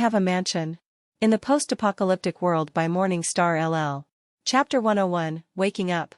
have a mansion. In the post-apocalyptic world by Morningstar LL. Chapter 101, Waking Up.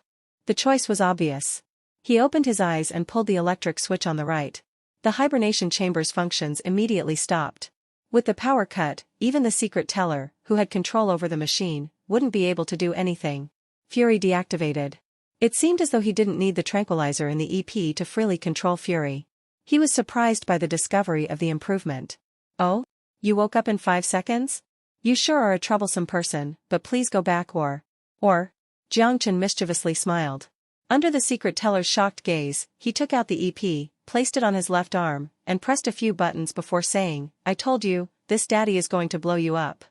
The choice was obvious. He opened his eyes and pulled the electric switch on the right. The hibernation chamber's functions immediately stopped. With the power cut, even the secret teller, who had control over the machine, wouldn't be able to do anything. Fury deactivated. It seemed as though he didn't need the tranquilizer in the EP to freely control Fury. He was surprised by the discovery of the improvement. Oh? You woke up in 5 seconds? You sure are a troublesome person, but please go back or... Jiang Chen mischievously smiled. Under the secret teller's shocked gaze, he took out the EP, placed it on his left arm, and pressed a few buttons before saying, "I told you, this daddy is going to blow you up.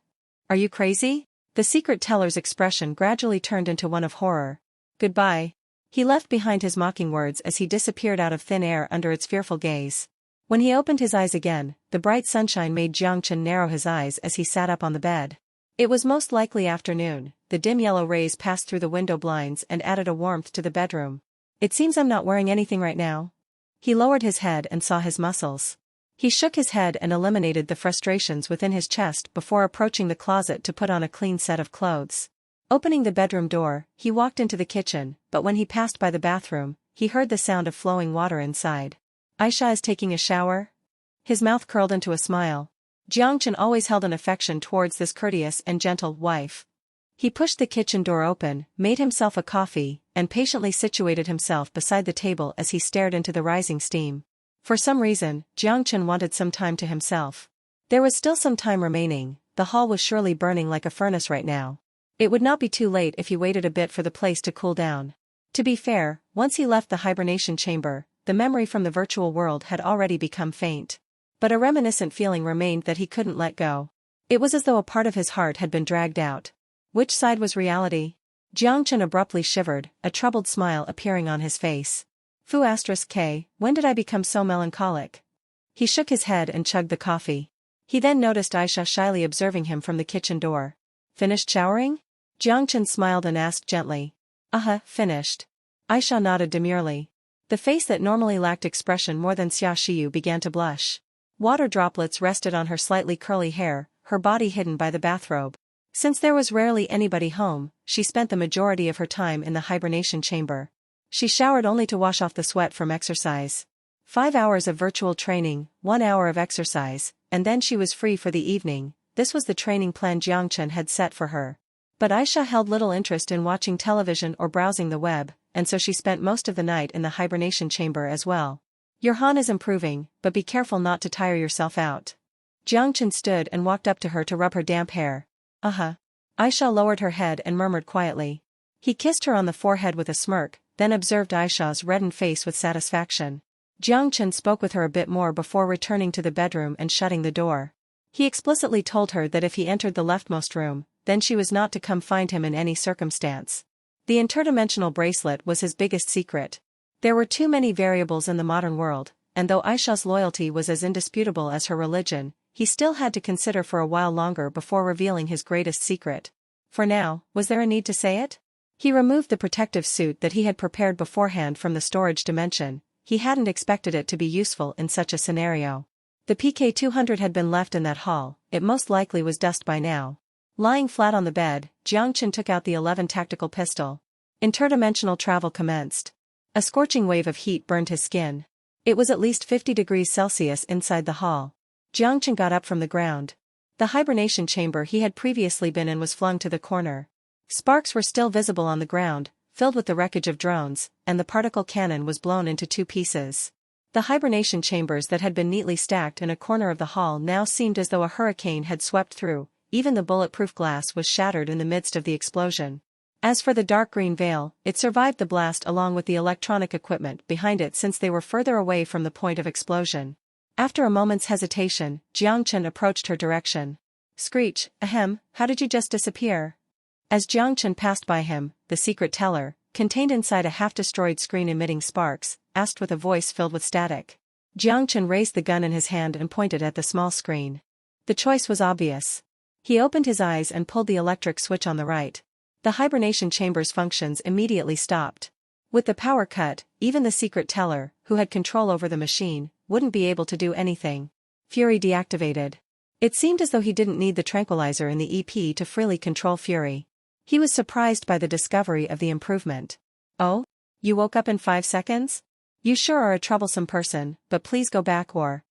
Are you crazy?" The secret teller's expression gradually turned into one of horror. "Goodbye." He left behind his mocking words as he disappeared out of thin air under its fearful gaze. When he opened his eyes again, the bright sunshine made Jiang Chen narrow his eyes as he sat up on the bed. It was most likely afternoon. The dim yellow rays passed through the window blinds and added a warmth to the bedroom. "It seems I'm not wearing anything right now." He lowered his head and saw his muscles. He shook his head and eliminated the frustrations within his chest before approaching the closet to put on a clean set of clothes. Opening the bedroom door, he walked into the kitchen, but when he passed by the bathroom, he heard the sound of flowing water inside. "Aisha is taking a shower?" His mouth curled into a smile. Jiang Chen always held an affection towards this courteous and gentle wife. He pushed the kitchen door open, made himself a coffee, and patiently situated himself beside the table as he stared into the rising steam. For some reason, Jiang Chen wanted some time to himself. There was still some time remaining. The hall was surely burning like a furnace right now. It would not be too late if he waited a bit for the place to cool down. To be fair, once he left the hibernation chamber, the memory from the virtual world had already become faint. But a reminiscent feeling remained that he couldn't let go. It was as though a part of his heart had been dragged out. Which side was reality? Jiang Chen abruptly shivered, a troubled smile appearing on his face. K, when did I become so melancholic? He shook his head and chugged the coffee. He then noticed Aisha shyly observing him from the kitchen door. "Finished showering?" Jiang Chen smiled and asked gently. Finished." Aisha nodded demurely. The face that normally lacked expression more than Xia Xiyu began to blush. Water droplets rested on her slightly curly hair, her body hidden by the bathrobe. Since there was rarely anybody home, she spent the majority of her time in the hibernation chamber. She showered only to wash off the sweat from exercise. 5 hours of virtual training, 1 hour of exercise, and then she was free for the evening. This was the training plan Jiang Chen had set for her. But Aisha held little interest in watching television or browsing the web, and so she spent most of the night in the hibernation chamber as well. "Your Han is improving, but be careful not to tire yourself out." Jiang Chen stood and walked up to her to rub her damp hair. Aisha lowered her head and murmured quietly. He kissed her on the forehead with a smirk, then observed Aisha's reddened face with satisfaction. Jiang Chen spoke with her a bit more before returning to the bedroom and shutting the door. He explicitly told her that if he entered the leftmost room, then she was not to come find him in any circumstance. The interdimensional bracelet was his biggest secret. There were too many variables in the modern world, and though Aisha's loyalty was as indisputable as her religion, he still had to consider for a while longer before revealing his greatest secret. For now, was there a need to say it? He removed the protective suit that he had prepared beforehand from the storage dimension. He hadn't expected it to be useful in such a scenario. The PK-200 had been left in that hall, it most likely was dust by now. Lying flat on the bed, Jiang Chen took out the 11 tactical pistol. Interdimensional travel commenced. A scorching wave of heat burned his skin. It was at least 50 degrees Celsius inside the hall. Jiang Chen got up from the ground. The hibernation chamber he had previously been in was flung to the corner. Sparks were still visible on the ground, filled with the wreckage of drones, and the particle cannon was blown into 2 pieces. The hibernation chambers that had been neatly stacked in a corner of the hall now seemed as though a hurricane had swept through. Even the bulletproof glass was shattered in the midst of the explosion. As for the dark green veil, it survived the blast along with the electronic equipment behind it since they were further away from the point of explosion. After a moment's hesitation, Jiang Chen approached her direction. "Screech, how did you just disappear?" As Jiang Chen passed by him, the secret teller, contained inside a half-destroyed screen emitting sparks, asked with a voice filled with static. Jiang Chen raised the gun in his hand and pointed at the small screen. The choice was obvious. He opened his eyes and pulled the electric switch on the right. The hibernation chamber's functions immediately stopped. With the power cut, even the secret teller, who had control over the machine, wouldn't be able to do anything. Fury deactivated. It seemed as though he didn't need the tranquilizer in the EP to freely control fury. He was surprised by the discovery of the improvement. Oh? You woke up in 5 seconds? You sure are a troublesome person, but please go back or...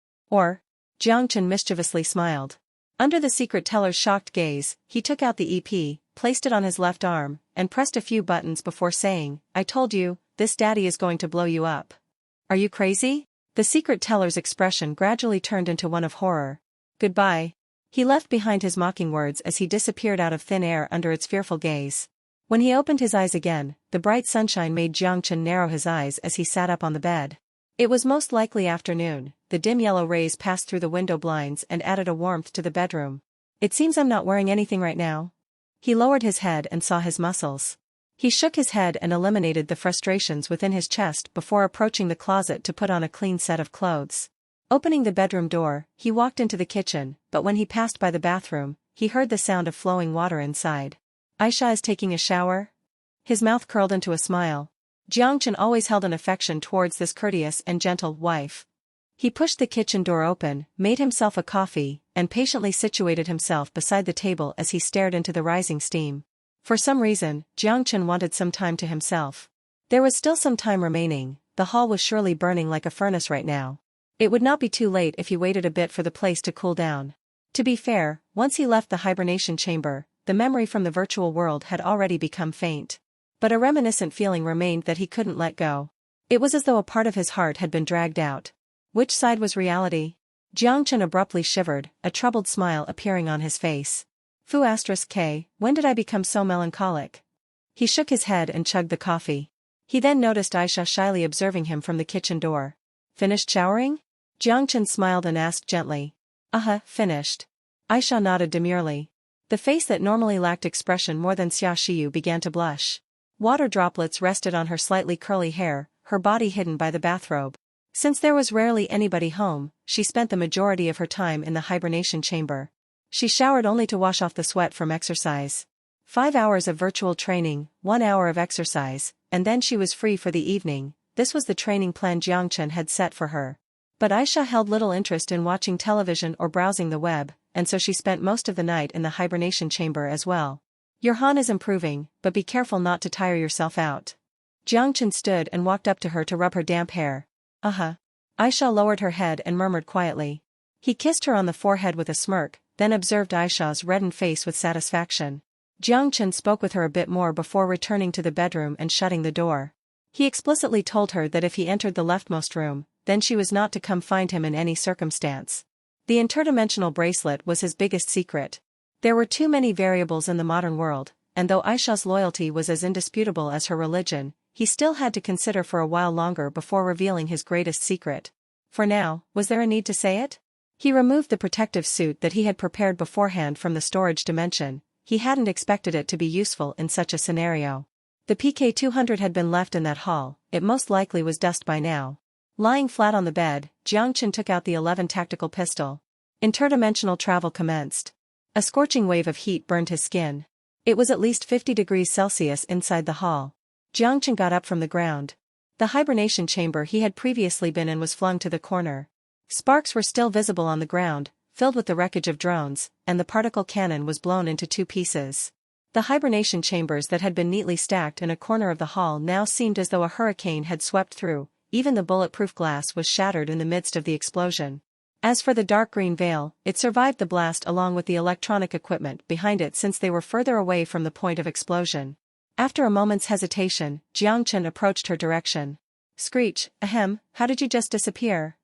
Jiang Chen mischievously smiled. Under the secret teller's shocked gaze, he took out the EP, placed it on his left arm, and pressed a few buttons before saying, I told you, this daddy is going to blow you up. Are you crazy? The secret teller's expression gradually turned into one of horror. Goodbye. He left behind his mocking words as he disappeared out of thin air under its fearful gaze. When he opened his eyes again, the bright sunshine made Jiang Chen narrow his eyes as he sat up on the bed. It was most likely afternoon. The dim yellow rays passed through the window blinds and added a warmth to the bedroom. It seems I'm not wearing anything right now. He lowered his head and saw his muscles. He shook his head and eliminated the frustrations within his chest before approaching the closet to put on a clean set of clothes. Opening the bedroom door, he walked into the kitchen, but when he passed by the bathroom, he heard the sound of flowing water inside. Aisha is taking a shower? His mouth curled into a smile. Jiang Chen always held an affection towards this courteous and gentle wife. He pushed the kitchen door open, made himself a coffee, and patiently situated himself beside the table as he stared into the rising steam. For some reason, Jiang Chen wanted some time to himself. There was still some time remaining. The hall was surely burning like a furnace right now. It would not be too late if he waited a bit for the place to cool down. To be fair, once he left the hibernation chamber, the memory from the virtual world had already become faint. But a reminiscent feeling remained that he couldn't let go. It was as though a part of his heart had been dragged out. Which side was reality? Jiang Chen abruptly shivered, a troubled smile appearing on his face. Fu*K, when did I become so melancholic? He shook his head and chugged the coffee. He then noticed Aisha shyly observing him from the kitchen door. Finished showering? Jiang Chen smiled and asked gently. Finished. Aisha nodded demurely. The face that normally lacked expression more than Xia Xiyu began to blush. Water droplets rested on her slightly curly hair, her body hidden by the bathrobe. Since there was rarely anybody home, she spent the majority of her time in the hibernation chamber. She showered only to wash off the sweat from exercise. 5 hours of virtual training, 1 hour of exercise, and then she was free for the evening. This was the training plan Jiang Chen had set for her. But Aisha held little interest in watching television or browsing the web, and so she spent most of the night in the hibernation chamber as well. Your Han is improving, but be careful not to tire yourself out. Jiang Chen stood and walked up to her to rub her damp hair. Aisha lowered her head and murmured quietly. He kissed her on the forehead with a smirk, then observed Aisha's reddened face with satisfaction. Jiang Chen spoke with her a bit more before returning to the bedroom and shutting the door. He explicitly told her that if he entered the leftmost room, then she was not to come find him in any circumstance. The interdimensional bracelet was his biggest secret. There were too many variables in the modern world, and though Aisha's loyalty was as indisputable as her religion, he still had to consider for a while longer before revealing his greatest secret. For now, was there a need to say it? He removed the protective suit that he had prepared beforehand from the storage dimension. He hadn't expected it to be useful in such a scenario. The PK-200 had been left in that hall, it most likely was dust by now. Lying flat on the bed, Jiang Chen took out the 11 tactical pistol. Interdimensional travel commenced. A scorching wave of heat burned his skin. It was at least 50 degrees Celsius inside the hall. Jiang Chen got up from the ground. The hibernation chamber he had previously been in was flung to the corner. Sparks were still visible on the ground, filled with the wreckage of drones, and the particle cannon was blown into 2 pieces. The hibernation chambers that had been neatly stacked in a corner of the hall now seemed as though a hurricane had swept through. Even the bulletproof glass was shattered in the midst of the explosion. As for the dark green veil, it survived the blast along with the electronic equipment behind it since they were further away from the point of explosion. After a moment's hesitation, Jiang Chen approached her direction. Screech, how did you just disappear?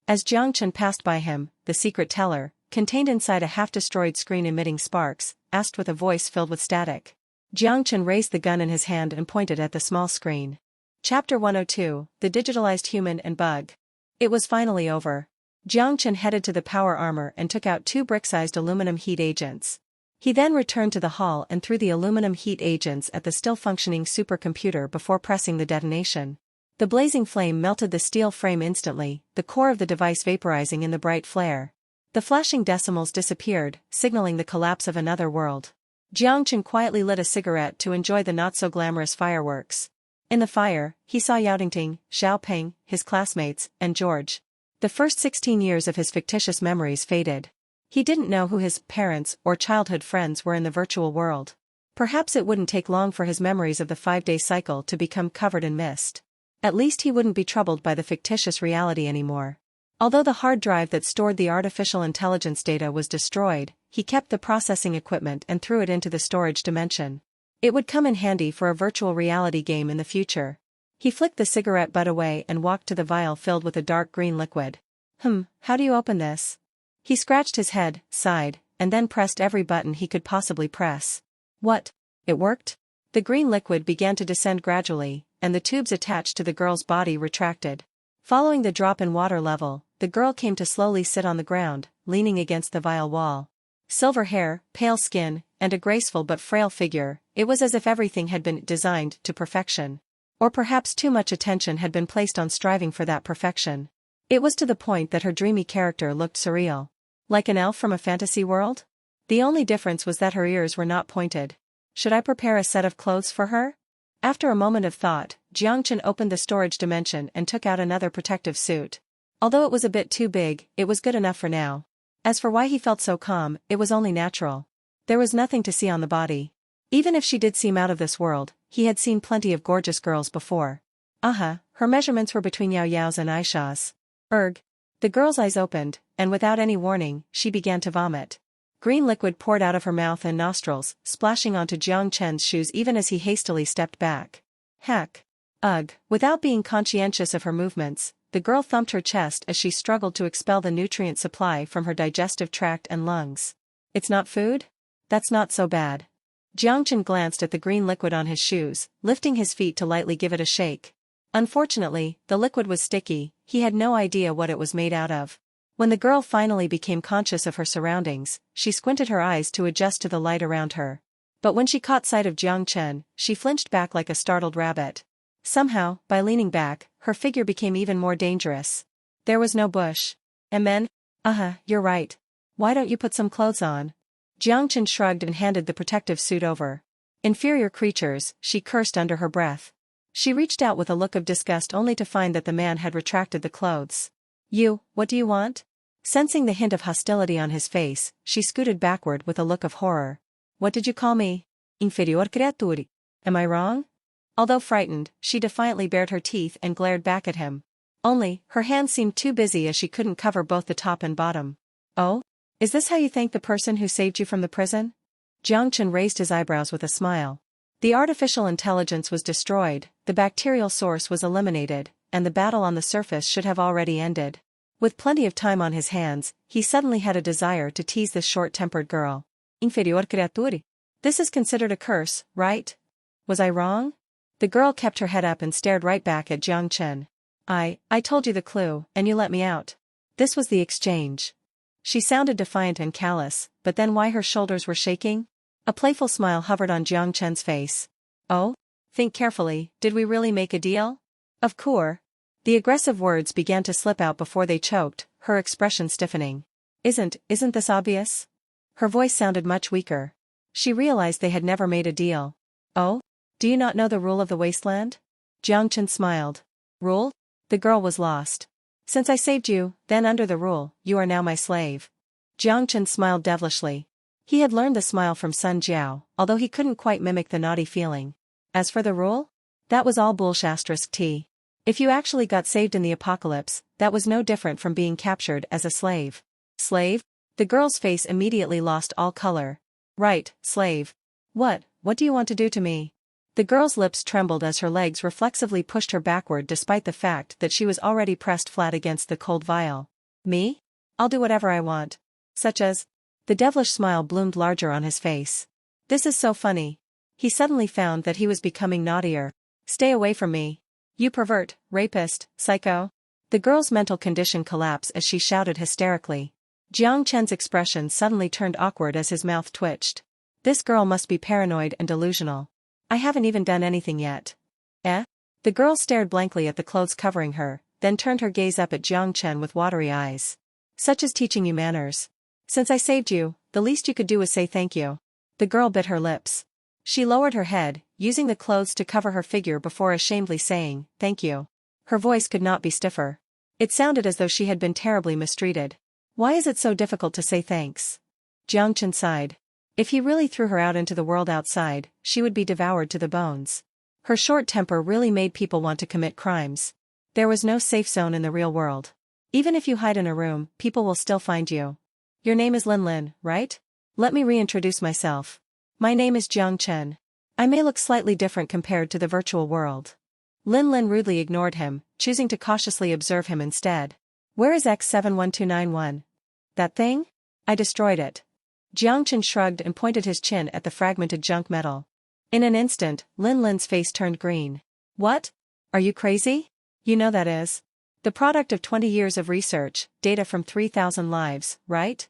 As Jiang Chen passed by him, the secret teller, contained inside a half-destroyed screen emitting sparks, asked with a voice filled with static. Jiang Chen raised the gun in his hand and pointed at the small screen. Chapter 102, The Digitalized Human and Bug. It was finally over. Jiang Chen headed to the power armor and took out 2 brick-sized aluminum heat agents. He then returned to the hall and threw the aluminum heat agents at the still-functioning supercomputer before pressing the detonation. The blazing flame melted the steel frame instantly, the core of the device vaporizing in the bright flare. The flashing decimals disappeared, signaling the collapse of another world. Jiang Chen quietly lit a cigarette to enjoy the not-so-glamorous fireworks. In the fire, he saw Yaotingting, Xiaopeng, his classmates, and George. The first 16 years of his fictitious memories faded. He didn't know who his parents or childhood friends were in the virtual world. Perhaps it wouldn't take long for his memories of the 5-day cycle to become covered in mist. At least he wouldn't be troubled by the fictitious reality anymore. Although the hard drive that stored the artificial intelligence data was destroyed, he kept the processing equipment and threw it into the storage dimension. It would come in handy for a virtual reality game in the future. He flicked the cigarette butt away and walked to the vial filled with a dark green liquid. How do you open this? He scratched his head, sighed, and then pressed every button he could possibly press. What? It worked? The green liquid began to descend gradually, and the tubes attached to the girl's body retracted. Following the drop in water level, the girl came to slowly sit on the ground, leaning against the vial wall. Silver hair, pale skin, and a graceful but frail figure, it was as if everything had been designed to perfection. Or perhaps too much attention had been placed on striving for that perfection. It was to the point that her dreamy character looked surreal. Like an elf from a fantasy world? The only difference was that her ears were not pointed. Should I prepare a set of clothes for her? After a moment of thought, Jiang Chen opened the storage dimension and took out another protective suit. Although it was a bit too big, it was good enough for now. As for why he felt so calm, it was only natural. There was nothing to see on the body. Even if she did seem out of this world, he had seen plenty of gorgeous girls before. Her measurements were between Yao Yao's and Aisha's. Erg. The girl's eyes opened, and without any warning, she began to vomit. Green liquid poured out of her mouth and nostrils, splashing onto Jiang Chen's shoes even as he hastily stepped back. Heck. Ugh. Without being conscientious of her movements, the girl thumped her chest as she struggled to expel the nutrient supply from her digestive tract and lungs. It's not food? That's not so bad. Jiang Chen glanced at the green liquid on his shoes, lifting his feet to lightly give it a shake. Unfortunately, the liquid was sticky, he had no idea what it was made out of. When the girl finally became conscious of her surroundings, she squinted her eyes to adjust to the light around her. But when she caught sight of Jiang Chen, she flinched back like a startled rabbit. Somehow, by leaning back, her figure became even more dangerous. There was no bush. And then, you're right. Why don't you put some clothes on? Jiang Chen shrugged and handed the protective suit over. Inferior creatures, she cursed under her breath. She reached out with a look of disgust only to find that the man had retracted the clothes. What do you want? Sensing the hint of hostility on his face, she scooted backward with a look of horror. What did you call me? Inferior creature. Am I wrong? Although frightened, she defiantly bared her teeth and glared back at him. Only, her hands seemed too busy as she couldn't cover both the top and bottom. Oh? Is this how you thank the person who saved you from the prison? Jiang Chen raised his eyebrows with a smile. The artificial intelligence was destroyed, the bacterial source was eliminated, and the battle on the surface should have already ended. With plenty of time on his hands, he suddenly had a desire to tease this short-tempered girl. Inferior creature. This is considered a curse, right? Was I wrong? The girl kept her head up and stared right back at Jiang Chen. I told you the clue, and you let me out. This was the exchange. She sounded defiant and callous, but then why her shoulders were shaking? A playful smile hovered on Jiang Chen's face. Oh? Think carefully, did we really make a deal? Of course. The aggressive words began to slip out before they choked, her expression stiffening. Isn't this obvious? Her voice sounded much weaker. She realized they had never made a deal. Oh? Do you not know the rule of the wasteland? Jiang Chen smiled. Rule? The girl was lost. Since I saved you, then under the rule, you are now my slave. Jiang Chen smiled devilishly. He had learned the smile from Sun Jiao, although he couldn't quite mimic the naughty feeling. As for the rule? That was all bullshit. If you actually got saved in the apocalypse, that was no different from being captured as a slave. Slave? The girl's face immediately lost all color. Right, slave. What do you want to do to me? The girl's lips trembled as her legs reflexively pushed her backward despite the fact that she was already pressed flat against the cold vial. Me? I'll do whatever I want. Such as? The devilish smile bloomed larger on his face. This is so funny. He suddenly found that he was becoming naughtier. Stay away from me. You pervert, rapist, psycho. The girl's mental condition collapsed as she shouted hysterically. Jiang Chen's expression suddenly turned awkward as his mouth twitched. This girl must be paranoid and delusional. I haven't even done anything yet. Eh? The girl stared blankly at the clothes covering her, then turned her gaze up at Jiang Chen with watery eyes. Such is teaching you manners. Since I saved you, the least you could do is say thank you. The girl bit her lips. She lowered her head, using the clothes to cover her figure before ashamedly saying, thank you. Her voice could not be stiffer. It sounded as though she had been terribly mistreated. Why is it so difficult to say thanks? Jiang Chen sighed. If he really threw her out into the world outside, she would be devoured to the bones. Her short temper really made people want to commit crimes. There was no safe zone in the real world. Even if you hide in a room, people will still find you. Your name is Lin, right? Let me reintroduce myself. My name is Jiang Chen. I may look slightly different compared to the virtual world. Lin rudely ignored him, choosing to cautiously observe him instead. Where is X71291? That thing? I destroyed it. Jiang Chen shrugged and pointed his chin at the fragmented junk metal. In an instant, Lin's face turned green. What? Are you crazy? You know that is the product of 20 years of research, data from 3,000 lives, right?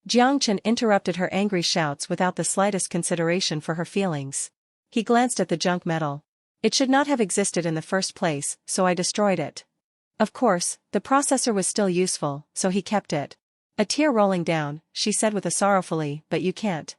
Jiang Chen interrupted her angry shouts without the slightest consideration for her feelings. He glanced at the junk metal. It should not have existed in the first place, so I destroyed it. Of course, the processor was still useful, so he kept it. A tear rolling down, she said with a sorrowfully, but you can't.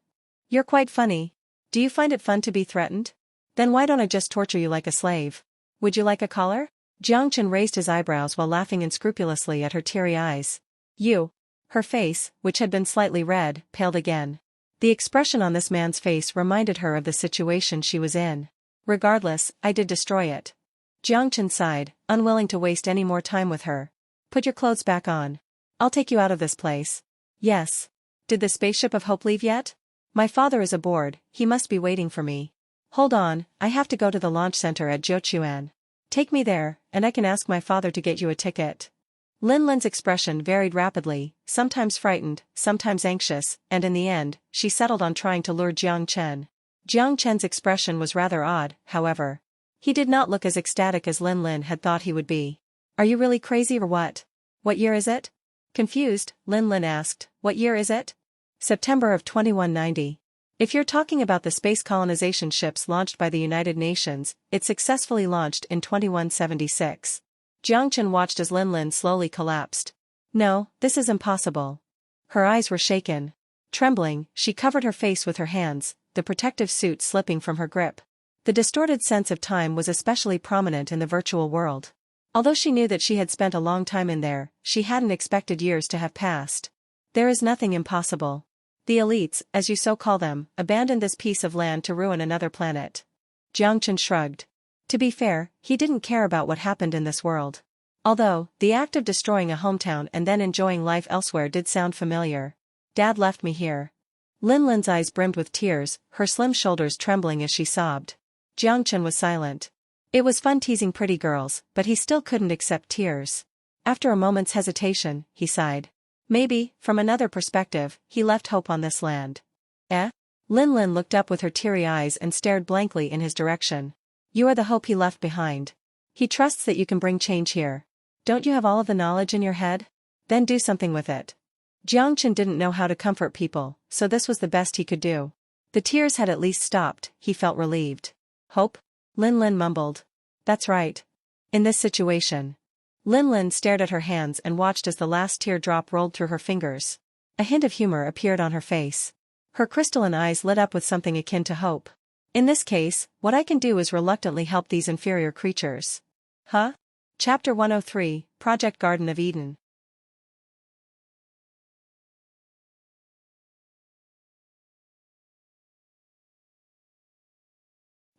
You're quite funny. Do you find it fun to be threatened? Then why don't I just torture you like a slave? Would you like a collar? Jiang Chen raised his eyebrows while laughing unscrupulously at her teary eyes. You. Her face, which had been slightly red, paled again. The expression on this man's face reminded her of the situation she was in. Regardless, I did destroy it. Jiang Chen sighed, unwilling to waste any more time with her. Put your clothes back on. I'll take you out of this place. Yes. Did the spaceship of hope leave yet? My father is aboard, he must be waiting for me. Hold on, I have to go to the launch center at Jiuquan. Take me there, and I can ask my father to get you a ticket. Lin's expression varied rapidly, sometimes frightened, sometimes anxious, and in the end, she settled on trying to lure Jiang Chen. Jiang Chen's expression was rather odd, however. He did not look as ecstatic as Lin had thought he would be. Are you really crazy or what? What year is it? Confused, Lin asked, what year is it? September of 2190. If you're talking about the space colonization ships launched by the United Nations, it successfully launched in 2176. Jiang Chen watched as Lin slowly collapsed. No, this is impossible. Her eyes were shaken. Trembling, she covered her face with her hands, the protective suit slipping from her grip. The distorted sense of time was especially prominent in the virtual world. Although she knew that she had spent a long time in there, she hadn't expected years to have passed. There is nothing impossible. The elites, as you so call them, abandoned this piece of land to ruin another planet. Jiang Chen shrugged. To be fair, he didn't care about what happened in this world. Although, the act of destroying a hometown and then enjoying life elsewhere did sound familiar. Dad left me here. Lin's eyes brimmed with tears, her slim shoulders trembling as she sobbed. Jiang Chen was silent. It was fun teasing pretty girls, but he still couldn't accept tears. After a moment's hesitation, he sighed. Maybe, from another perspective, he left hope on this land. Eh? Lin looked up with her teary eyes and stared blankly in his direction. You are the hope he left behind. He trusts that you can bring change here. Don't you have all of the knowledge in your head? Then do something with it. Jiang Chen didn't know how to comfort people, so this was the best he could do. The tears had at least stopped, he felt relieved. Hope? Lin mumbled. That's right. In this situation. Lin stared at her hands and watched as the last teardrop rolled through her fingers. A hint of humor appeared on her face. Her crystalline eyes lit up with something akin to hope. In this case, what I can do is reluctantly help these inferior creatures. Huh? Chapter 103, Project Garden of Eden.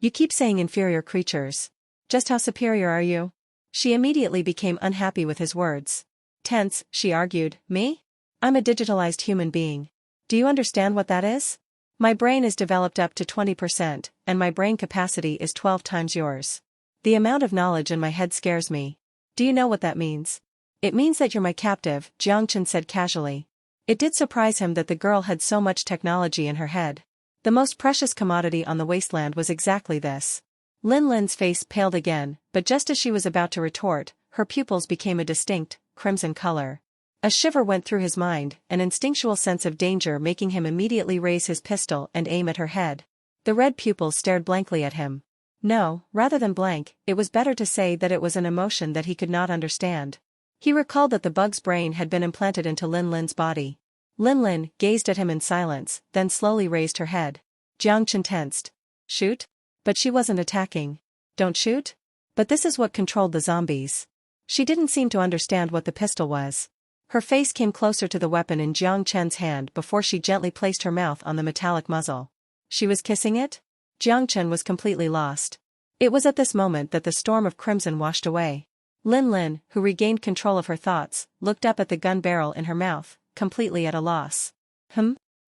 You keep saying inferior creatures. Just how superior are you? She immediately became unhappy with his words. Tense, she argued, me? I'm a digitalized human being. Do you understand what that is? My brain is developed up to 20%, and my brain capacity is 12 times yours. The amount of knowledge in my head scares me. Do you know what that means? It means that you're my captive, Jiang Chen said casually. It did surprise him that the girl had so much technology in her head. The most precious commodity on the wasteland was exactly this. Lin's face paled again, but just as she was about to retort, her pupils became a distinct, crimson color. A shiver went through his mind, an instinctual sense of danger making him immediately raise his pistol and aim at her head. The red pupils stared blankly at him. No, rather than blank, it was better to say that it was an emotion that he could not understand. He recalled that the bug's brain had been implanted into Lin's body. Lin gazed at him in silence, then slowly raised her head. Jiang Chen tensed. Shoot? But she wasn't attacking. Don't shoot? But this is what controlled the zombies. She didn't seem to understand what the pistol was. Her face came closer to the weapon in Jiang Chen's hand before she gently placed her mouth on the metallic muzzle. She was kissing it? Jiang Chen was completely lost. It was at this moment that the storm of crimson washed away. Lin, who regained control of her thoughts, looked up at the gun barrel in her mouth, completely at a loss.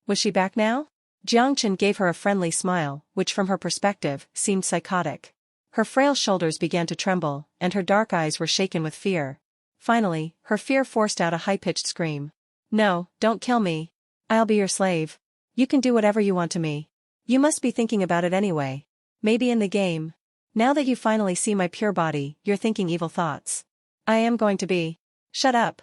Was she back now? Jiang Chen gave her a friendly smile, which from her perspective, seemed psychotic. Her frail shoulders began to tremble, and her dark eyes were shaken with fear. Finally, her fear forced out a high-pitched scream. No, don't kill me. I'll be your slave. You can do whatever you want to me. You must be thinking about it anyway. Maybe in the game. Now that you finally see my pure body, you're thinking evil thoughts. I am going to be. Shut up.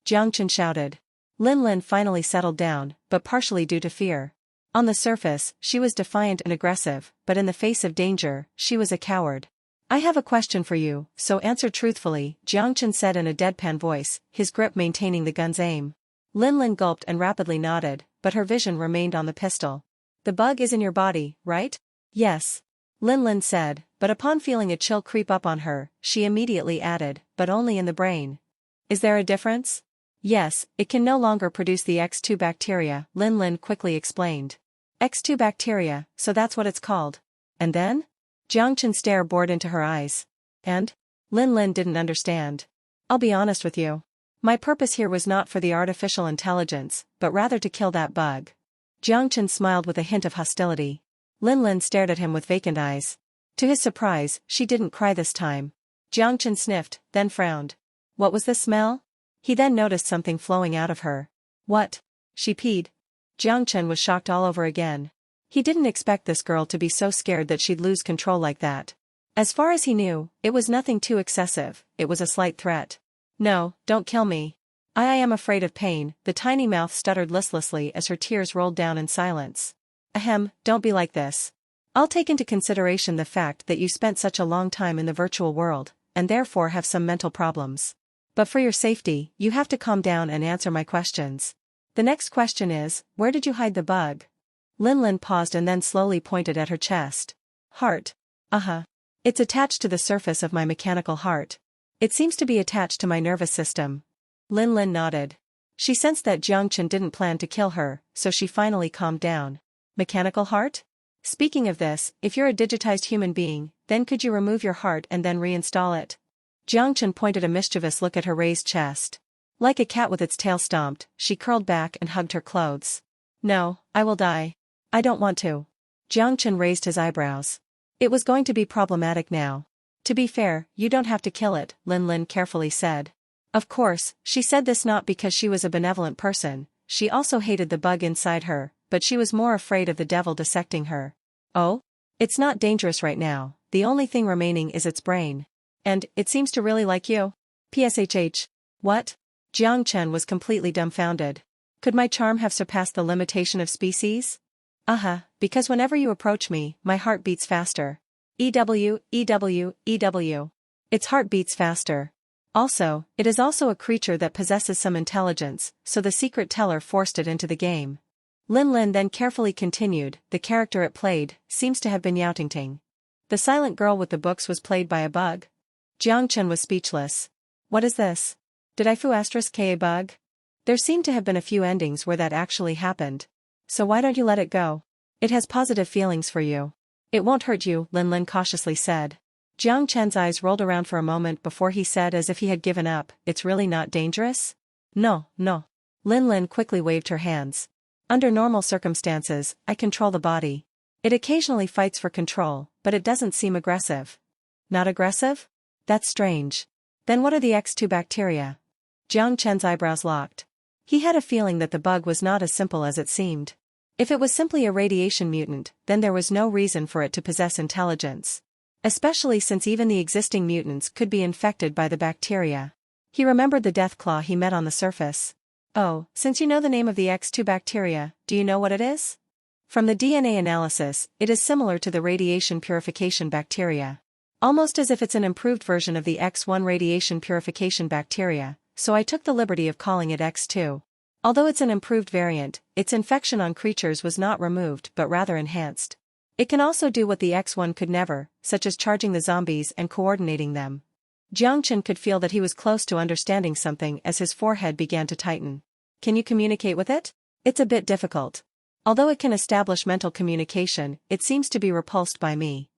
Jiang Chen shouted. Lin finally settled down, but partially due to fear. On the surface, she was defiant and aggressive, but in the face of danger, she was a coward. I have a question for you, so answer truthfully, Jiang Chen said in a deadpan voice, his grip maintaining the gun's aim. Lin gulped and rapidly nodded, but her vision remained on the pistol. The bug is in your body, right? Yes. Lin said, but upon feeling a chill creep up on her, she immediately added, but only in the brain. Is there a difference? Yes, it can no longer produce the X2 bacteria, Lin quickly explained. X2 bacteria, so that's what it's called. And then? Jiang Chen's stare bored into her eyes. And? Lin didn't understand. I'll be honest with you. My purpose here was not for the artificial intelligence, but rather to kill that bug. Jiang Chen smiled with a hint of hostility. Lin stared at him with vacant eyes. To his surprise, she didn't cry this time. Jiang Chen sniffed, then frowned. What was the smell? He then noticed something flowing out of her. What? She peed. Jiang Chen was shocked all over again. He didn't expect this girl to be so scared that she'd lose control like that. As far as he knew, it was nothing too excessive, it was a slight threat. No, don't kill me. I am afraid of pain, the tiny mouth stuttered listlessly as her tears rolled down in silence. Ahem, don't be like this. I'll take into consideration the fact that you spent such a long time in the virtual world, and therefore have some mental problems. But for your safety, you have to calm down and answer my questions. The next question is, where did you hide the bug? Lin paused and then slowly pointed at her chest. Heart. It's attached to the surface of my mechanical heart. It seems to be attached to my nervous system. Lin nodded. She sensed that Jiang Chen didn't plan to kill her, so she finally calmed down. Mechanical heart? Speaking of this, if you're a digitized human being, then could you remove your heart and then reinstall it? Jiang Chen pointed a mischievous look at her raised chest. Like a cat with its tail stomped, she curled back and hugged her clothes. No, I will die. I don't want to. Jiang Chen raised his eyebrows. It was going to be problematic now. To be fair, you don't have to kill it, Lin carefully said. Of course, she said this not because she was a benevolent person, she also hated the bug inside her, but she was more afraid of the devil dissecting her. Oh? It's not dangerous right now, the only thing remaining is its brain. And, it seems to really like you. PSHH. What? Jiang Chen was completely dumbfounded. Could my charm have surpassed the limitation of species? Because whenever you approach me, my heart beats faster. EW. Its heart beats faster. Also, it is also a creature that possesses some intelligence, so the secret teller forced it into the game. Lin then carefully continued, the character it played, seems to have been Yao-Ting-Ting. The silent girl with the books was played by a bug? Jiang Chen was speechless. What is this? Did I foo *ka bug? There seem to have been a few endings where that actually happened. So why don't you let it go? It has positive feelings for you. It won't hurt you, Lin cautiously said. Jiang Chen's eyes rolled around for a moment before he said as if he had given up, it's really not dangerous? No. Lin quickly waved her hands. Under normal circumstances, I control the body. It occasionally fights for control, but it doesn't seem aggressive. Not aggressive? That's strange. Then what are the X2 bacteria? Jiang Chen's eyebrows locked. He had a feeling that the bug was not as simple as it seemed. If it was simply a radiation mutant, then there was no reason for it to possess intelligence. Especially since even the existing mutants could be infected by the bacteria. He remembered the death claw he met on the surface. Oh, since you know the name of the X2 bacteria, do you know what it is? From the DNA analysis, it is similar to the radiation purification bacteria. Almost as if it's an improved version of the X1 radiation purification bacteria, so I took the liberty of calling it X2. Although it's an improved variant, its infection on creatures was not removed but rather enhanced. It can also do what the X1 could never, such as charging the zombies and coordinating them. Jiang Chen could feel that he was close to understanding something as his forehead began to tighten. Can you communicate with it? It's a bit difficult. Although it can establish mental communication, it seems to be repulsed by me.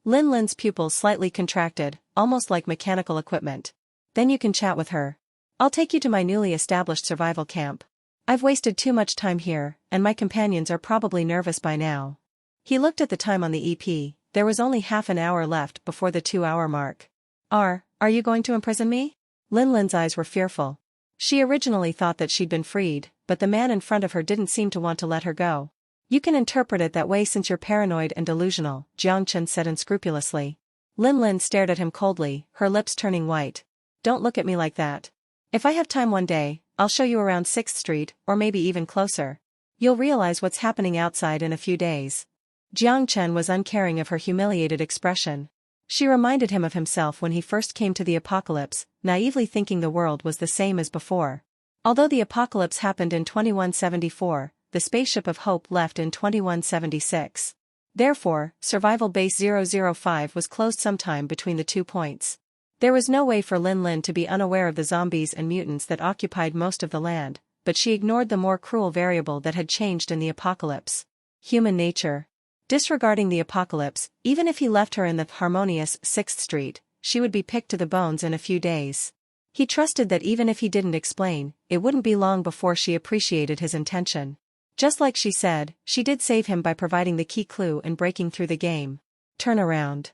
Lin's pupils slightly contracted, almost like mechanical equipment. Then you can chat with her. I'll take you to my newly established survival camp. I've wasted too much time here, and my companions are probably nervous by now. He looked at the time on the EP, there was only half an hour left before the 2-hour mark. Are you going to imprison me? Lin's eyes were fearful. She originally thought that she'd been freed, but the man in front of her didn't seem to want to let her go. You can interpret it that way since you're paranoid and delusional, Jiang Chen said unscrupulously. Lin stared at him coldly, her lips turning white. Don't look at me like that. If I have time one day, I'll show you around 6th Street, or maybe even closer. You'll realize what's happening outside in a few days. Jiang Chen was uncaring of her humiliated expression. She reminded him of himself when he first came to the apocalypse, naively thinking the world was the same as before. Although the apocalypse happened in 2174, the spaceship of hope left in 2176. Therefore, Survival Base 005 was closed sometime between the 2 points. There was no way for Lin to be unaware of the zombies and mutants that occupied most of the land, but she ignored the more cruel variable that had changed in the apocalypse. Human nature. Disregarding the apocalypse, even if he left her in the harmonious 6th Street, she would be picked to the bones in a few days. He trusted that even if he didn't explain, it wouldn't be long before she appreciated his intention. Just like she said, she did save him by providing the key clue and breaking through the game. Turn around.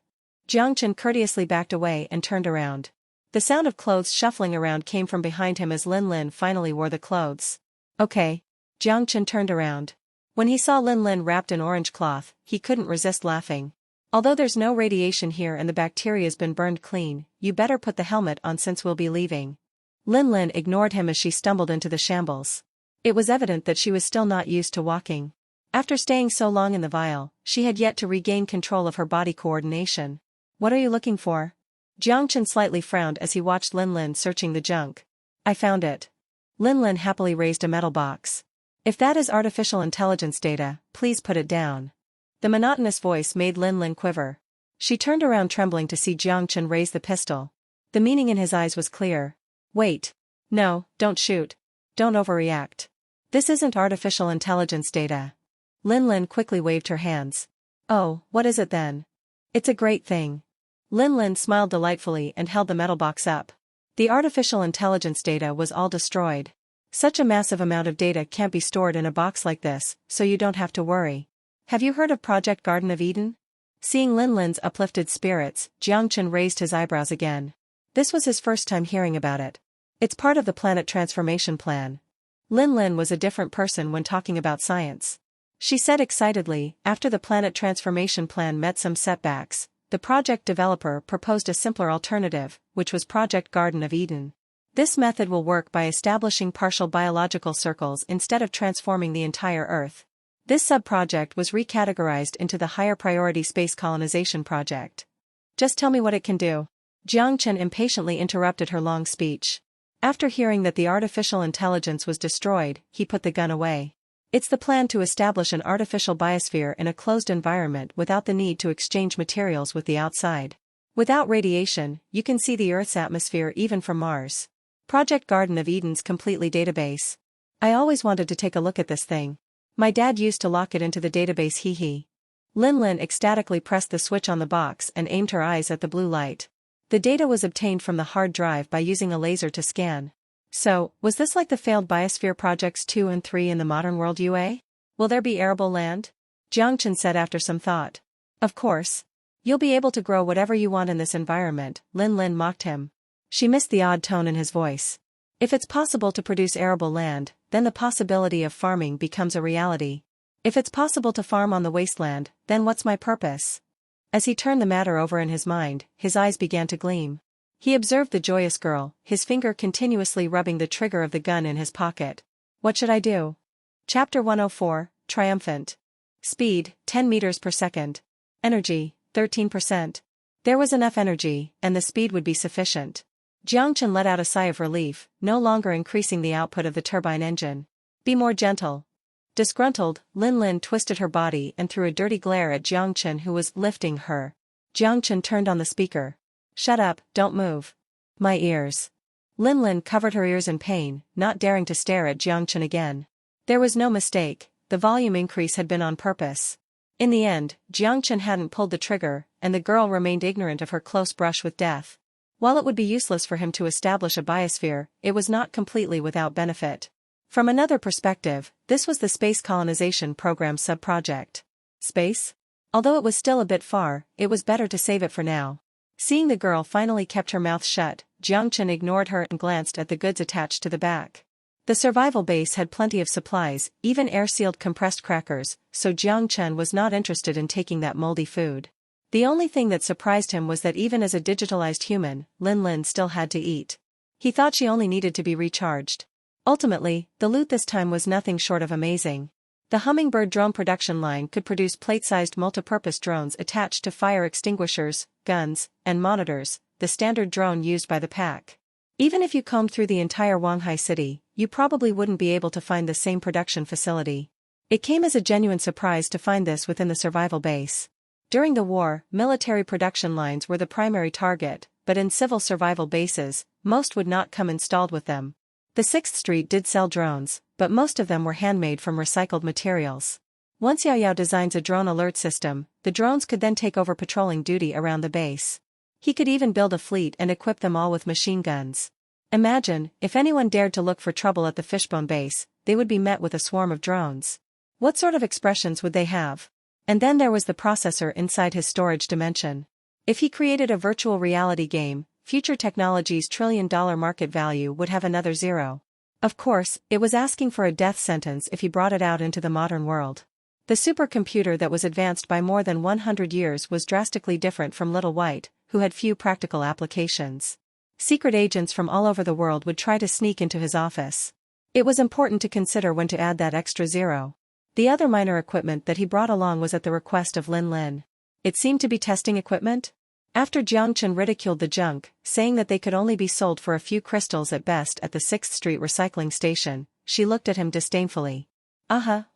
Jiang Chen courteously backed away and turned around. The sound of clothes shuffling around came from behind him as Lin finally wore the clothes. Okay. Jiang Chen turned around. When he saw Lin wrapped in orange cloth, he couldn't resist laughing. Although there's no radiation here and the bacteria's been burned clean, you better put the helmet on since we'll be leaving. Lin ignored him as she stumbled into the shambles. It was evident that she was still not used to walking. After staying so long in the vial, she had yet to regain control of her body coordination. What are you looking for? Jiang Chen slightly frowned as he watched Lin searching the junk. I found it. Lin happily raised a metal box. If that is artificial intelligence data, please put it down. The monotonous voice made Lin quiver. She turned around trembling to see Jiang Chen raise the pistol. The meaning in his eyes was clear. Wait. No, don't shoot. Don't overreact. This isn't artificial intelligence data. Lin quickly waved her hands. Oh, what is it then? It's a great thing. Lin smiled delightfully and held the metal box up. The artificial intelligence data was all destroyed. Such a massive amount of data can't be stored in a box like this, so you don't have to worry. Have you heard of Project Garden of Eden? Seeing Lin's uplifted spirits, Jiang Chen raised his eyebrows again. This was his first time hearing about it. It's part of the planet transformation plan. Lin was a different person when talking about science. She said excitedly, after the planet transformation plan met some setbacks, the project developer proposed a simpler alternative, which was Project Garden of Eden. This method will work by establishing partial biological circles instead of transforming the entire Earth. This sub-project was recategorized into the higher priority space colonization project. Just tell me what it can do. Jiang Chen impatiently interrupted her long speech. After hearing that the artificial intelligence was destroyed, he put the gun away. It's the plan to establish an artificial biosphere in a closed environment without the need to exchange materials with the outside. Without radiation, you can see the Earth's atmosphere even from Mars. Project Garden of Eden's completely database. I always wanted to take a look at this thing. My dad used to lock it into the database hee. Lin ecstatically pressed the switch on the box and aimed her eyes at the blue light. The data was obtained from the hard drive by using a laser to scan. So, was this like the failed Biosphere Projects 2 and 3 in the modern world UA? Will there be arable land? Jiang Chen said after some thought. Of course. You'll be able to grow whatever you want in this environment, Lin mocked him. She missed the odd tone in his voice. If it's possible to produce arable land, then the possibility of farming becomes a reality. If it's possible to farm on the wasteland, then what's my purpose? As he turned the matter over in his mind, his eyes began to gleam. He observed the joyous girl, his finger continuously rubbing the trigger of the gun in his pocket. What should I do? Chapter 104, Triumphant. Speed, 10 meters per second. Energy, 13%. There was enough energy, and the speed would be sufficient. Jiang Chen let out a sigh of relief, no longer increasing the output of the turbine engine. Be more gentle. Disgruntled, Lin twisted her body and threw a dirty glare at Jiang Chen who was lifting her. Jiang Chen turned on the speaker. Shut up, don't move. My ears. Lin Lin covered her ears in pain, not daring to stare at Jiang Chen again. There was no mistake, the volume increase had been on purpose. In the end, Jiang Chen hadn't pulled the trigger, and the girl remained ignorant of her close brush with death. While it would be useless for him to establish a biosphere, it was not completely without benefit. From another perspective, this was the space colonization program sub-project. Space? Although it was still a bit far, it was better to save it for now. Seeing the girl finally kept her mouth shut, Jiang Chen ignored her and glanced at the goods attached to the back. The survival base had plenty of supplies, even air-sealed compressed crackers, so Jiang Chen was not interested in taking that moldy food. The only thing that surprised him was that even as a digitalized human, Lin Lin still had to eat. He thought she only needed to be recharged. Ultimately, the loot this time was nothing short of amazing. The Hummingbird drone production line could produce plate-sized multipurpose drones attached to fire extinguishers, guns, and monitors, the standard drone used by the pack. Even if you combed through the entire Wanghai city, you probably wouldn't be able to find the same production facility. It came as a genuine surprise to find this within the survival base. During the war, military production lines were the primary target, but in civil survival bases, most would not come installed with them. The 6th Street did sell drones, but most of them were handmade from recycled materials. Once Yao Yao designs a drone alert system, the drones could then take over patrolling duty around the base. He could even build a fleet and equip them all with machine guns. Imagine, if anyone dared to look for trouble at the Fishbone base, they would be met with a swarm of drones. What sort of expressions would they have? And then there was the processor inside his storage dimension. If he created a virtual reality game, future technology's trillion-dollar market value would have another zero. Of course, it was asking for a death sentence if he brought it out into the modern world. The supercomputer that was advanced by more than 100 years was drastically different from Little White, who had few practical applications. Secret agents from all over the world would try to sneak into his office. It was important to consider when to add that extra zero. The other minor equipment that he brought along was at the request of Lin Lin. It seemed to be testing equipment. After Jiang Chen ridiculed the junk, saying that they could only be sold for a few crystals at best at the 6th Street recycling station, she looked at him disdainfully.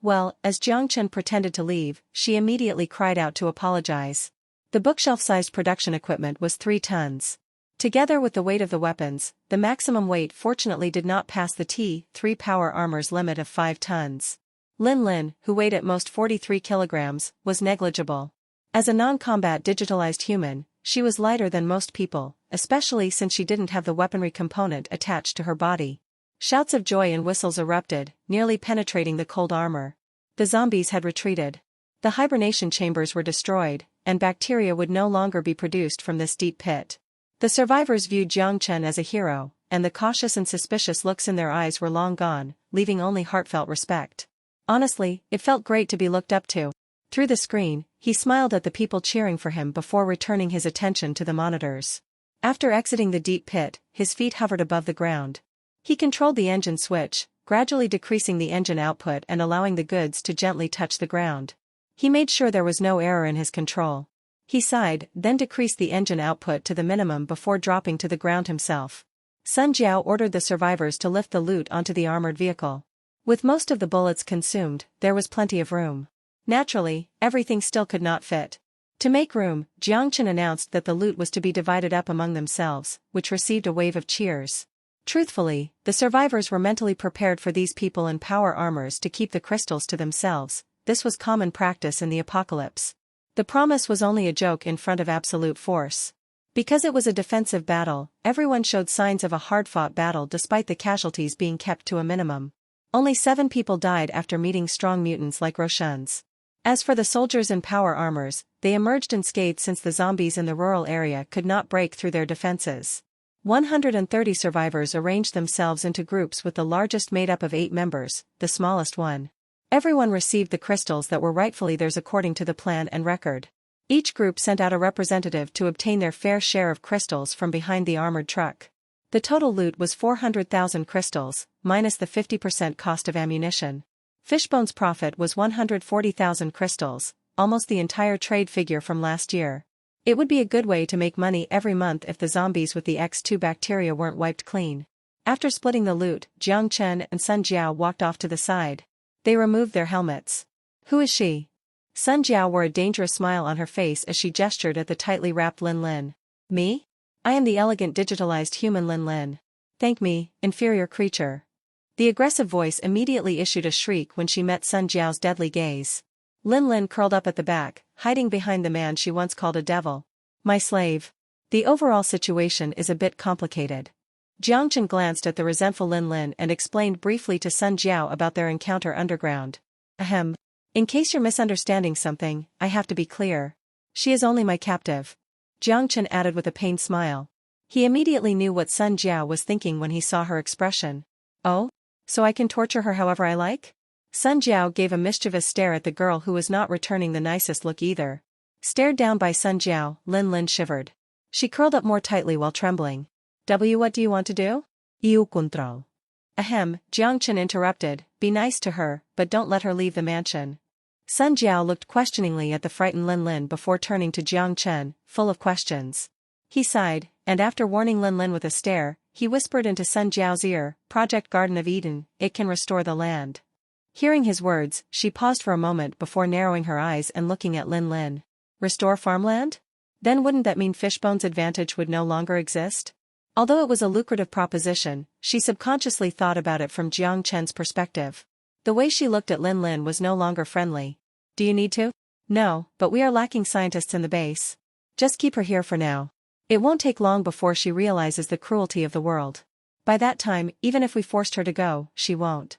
Well, as Jiang Chen pretended to leave, she immediately cried out to apologize. The bookshelf-sized production equipment was 3 tons. Together with the weight of the weapons, the maximum weight fortunately did not pass the T3 power armor's limit of 5 tons. Lin Lin, who weighed at most 43 kilograms, was negligible. As a non-combat digitalized human, she was lighter than most people, especially since she didn't have the weaponry component attached to her body. Shouts of joy and whistles erupted, nearly penetrating the cold armor. The zombies had retreated. The hibernation chambers were destroyed, and bacteria would no longer be produced from this deep pit. The survivors viewed Jiang Chen as a hero, and the cautious and suspicious looks in their eyes were long gone, leaving only heartfelt respect. Honestly, it felt great to be looked up to. Through the screen, he smiled at the people cheering for him before returning his attention to the monitors. After exiting the deep pit, his feet hovered above the ground. He controlled the engine switch, gradually decreasing the engine output and allowing the goods to gently touch the ground. He made sure there was no error in his control. He sighed, then decreased the engine output to the minimum before dropping to the ground himself. Sun Jiao ordered the survivors to lift the loot onto the armored vehicle. With most of the bullets consumed, there was plenty of room. Naturally, everything still could not fit. To make room, Jiang Chen announced that the loot was to be divided up among themselves, which received a wave of cheers. Truthfully, the survivors were mentally prepared for these people in power armors to keep the crystals to themselves. This was common practice in the apocalypse. The promise was only a joke in front of absolute force. Because it was a defensive battle, everyone showed signs of a hard-fought battle despite the casualties being kept to a minimum. Only 7 people died after meeting strong mutants like Roshan's. As for the soldiers in power armors, they emerged unscathed since the zombies in the rural area could not break through their defenses. 130 survivors arranged themselves into groups with the largest made up of 8 members, the smallest one. Everyone received the crystals that were rightfully theirs according to the plan and record. Each group sent out a representative to obtain their fair share of crystals from behind the armored truck. The total loot was 400,000 crystals, minus the 50% cost of ammunition. Fishbone's profit was 140,000 crystals, almost the entire trade figure from last year. It would be a good way to make money every month if the zombies with the X2 bacteria weren't wiped clean. After splitting the loot, Jiang Chen and Sun Jiao walked off to the side. They removed their helmets. Who is she? Sun Jiao wore a dangerous smile on her face as she gestured at the tightly wrapped Lin Lin. Me? I am the elegant digitalized human Lin Lin. Thank me, inferior creature. The aggressive voice immediately issued a shriek when she met Sun Jiao's deadly gaze. Lin Lin curled up at the back, hiding behind the man she once called a devil. My slave. The overall situation is a bit complicated. Jiang Chen glanced at the resentful Lin Lin and explained briefly to Sun Jiao about their encounter underground. Ahem. In case you're misunderstanding something, I have to be clear. She is only my captive. Jiang Chen added with a pained smile. He immediately knew what Sun Jiao was thinking when he saw her expression. Oh? So I can torture her however I like? Sun Jiao gave a mischievous stare at the girl who was not returning the nicest look either. Stared down by Sun Jiao, Lin Lin shivered. She curled up more tightly while trembling. What do you want to do? You control. Ahem, Jiang Chen interrupted, be nice to her, but don't let her leave the mansion. Sun Jiao looked questioningly at the frightened Lin Lin before turning to Jiang Chen, full of questions. He sighed, and after warning Lin Lin with a stare, he whispered into Sun Jiao's ear, Project Garden of Eden, it can restore the land. Hearing his words, she paused for a moment before narrowing her eyes and looking at Lin Lin. Restore farmland? Then wouldn't that mean Fishbone's advantage would no longer exist? Although it was a lucrative proposition, she subconsciously thought about it from Jiang Chen's perspective. The way she looked at Lin Lin was no longer friendly. Do you need to? No, but we are lacking scientists in the base. Just keep her here for now. It won't take long before she realizes the cruelty of the world. By that time, even if we forced her to go, she won't.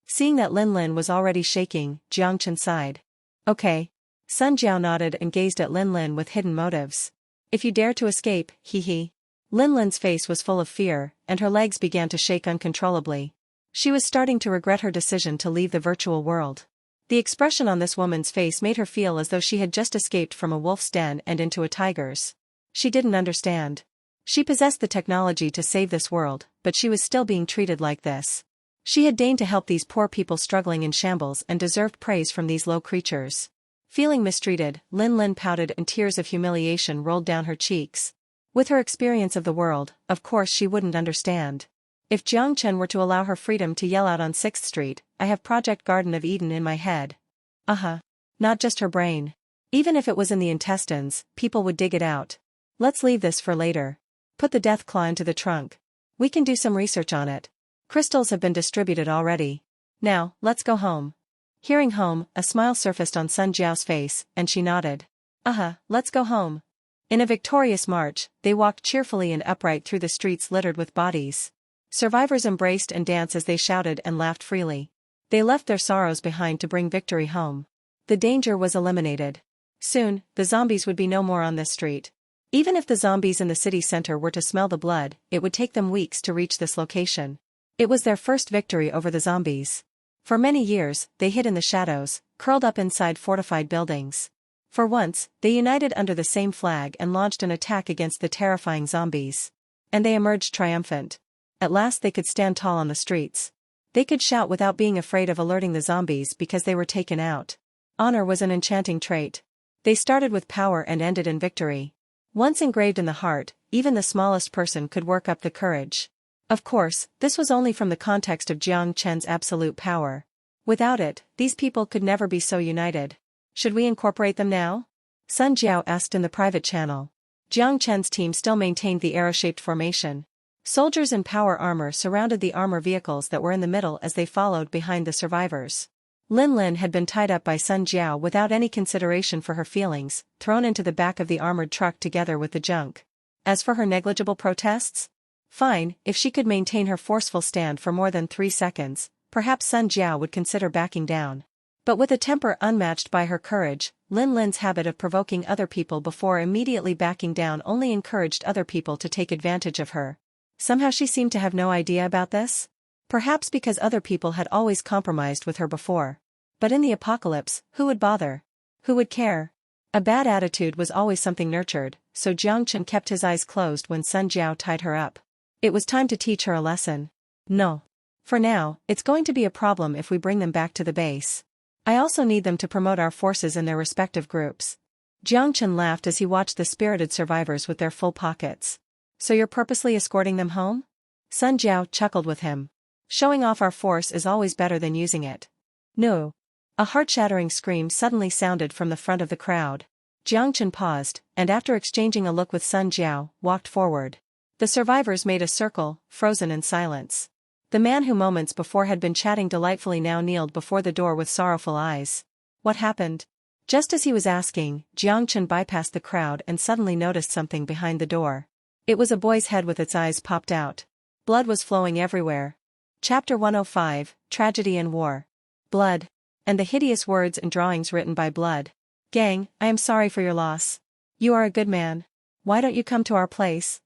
Seeing that Lin Lin was already shaking, Jiang Chen sighed. Okay. Sun Jiao nodded and gazed at Lin Lin with hidden motives. If you dare to escape, hee. Lin Lin's face was full of fear, and her legs began to shake uncontrollably. She was starting to regret her decision to leave the virtual world. The expression on this woman's face made her feel as though she had just escaped from a wolf's den and into a tiger's. She didn't understand. She possessed the technology to save this world, but she was still being treated like this. She had deigned to help these poor people struggling in shambles and deserved praise from these low creatures. Feeling mistreated, Lin Lin pouted and tears of humiliation rolled down her cheeks. With her experience of the world, of course she wouldn't understand. If Jiang Chen were to allow her freedom to yell out on 6th Street, I have Project Garden of Eden in my head. Not just her brain. Even if it was in the intestines, people would dig it out. Let's leave this for later. Put the death claw into the trunk. We can do some research on it. Crystals have been distributed already. Now, let's go home. Hearing home, a smile surfaced on Sun Jiao's face, and she nodded. Let's go home. In a victorious march, they walked cheerfully and upright through the streets littered with bodies. Survivors embraced and danced as they shouted and laughed freely. They left their sorrows behind to bring victory home. The danger was eliminated. Soon, the zombies would be no more on this street. Even if the zombies in the city center were to smell the blood, it would take them weeks to reach this location. It was their first victory over the zombies. For many years, they hid in the shadows, curled up inside fortified buildings. For once, they united under the same flag and launched an attack against the terrifying zombies. And they emerged triumphant. At last they could stand tall on the streets. They could shout without being afraid of alerting the zombies because they were taken out. Honor was an enchanting trait. They started with power and ended in victory. Once engraved in the heart, even the smallest person could work up the courage. Of course, this was only from the context of Jiang Chen's absolute power. Without it, these people could never be so united. Should we incorporate them now? Sun Jiao asked in the private channel. Jiang Chen's team still maintained the arrow-shaped formation. Soldiers in power armor surrounded the armor vehicles that were in the middle as they followed behind the survivors. Lin Lin had been tied up by Sun Jiao without any consideration for her feelings, thrown into the back of the armored truck together with the junk. As for her negligible protests? Fine, if she could maintain her forceful stand for more than 3 seconds, perhaps Sun Jiao would consider backing down. But with a temper unmatched by her courage, Lin Lin's habit of provoking other people before immediately backing down only encouraged other people to take advantage of her. Somehow she seemed to have no idea about this? Perhaps because other people had always compromised with her before. But in the apocalypse, who would bother? Who would care? A bad attitude was always something nurtured, so Jiang Chen kept his eyes closed when Sun Jiao tied her up. It was time to teach her a lesson. No. For now, it's going to be a problem if we bring them back to the base. I also need them to promote our forces in their respective groups. Jiang Chen laughed as he watched the spirited survivors with their full pockets. So you're purposely escorting them home? Sun Jiao chuckled with him. Showing off our force is always better than using it. No. A heart-shattering scream suddenly sounded from the front of the crowd. Jiang Chen paused, and after exchanging a look with Sun Jiao, walked forward. The survivors made a circle, frozen in silence. The man who moments before had been chatting delightfully now kneeled before the door with sorrowful eyes. What happened? Just as he was asking, Jiang Chen bypassed the crowd and suddenly noticed something behind the door. It was a boy's head with its eyes popped out. Blood was flowing everywhere. Chapter 105, Tragedy and War. Blood. And the hideous words and drawings written by Blood. Gang, I am sorry for your loss. You are a good man. Why don't you come to our place?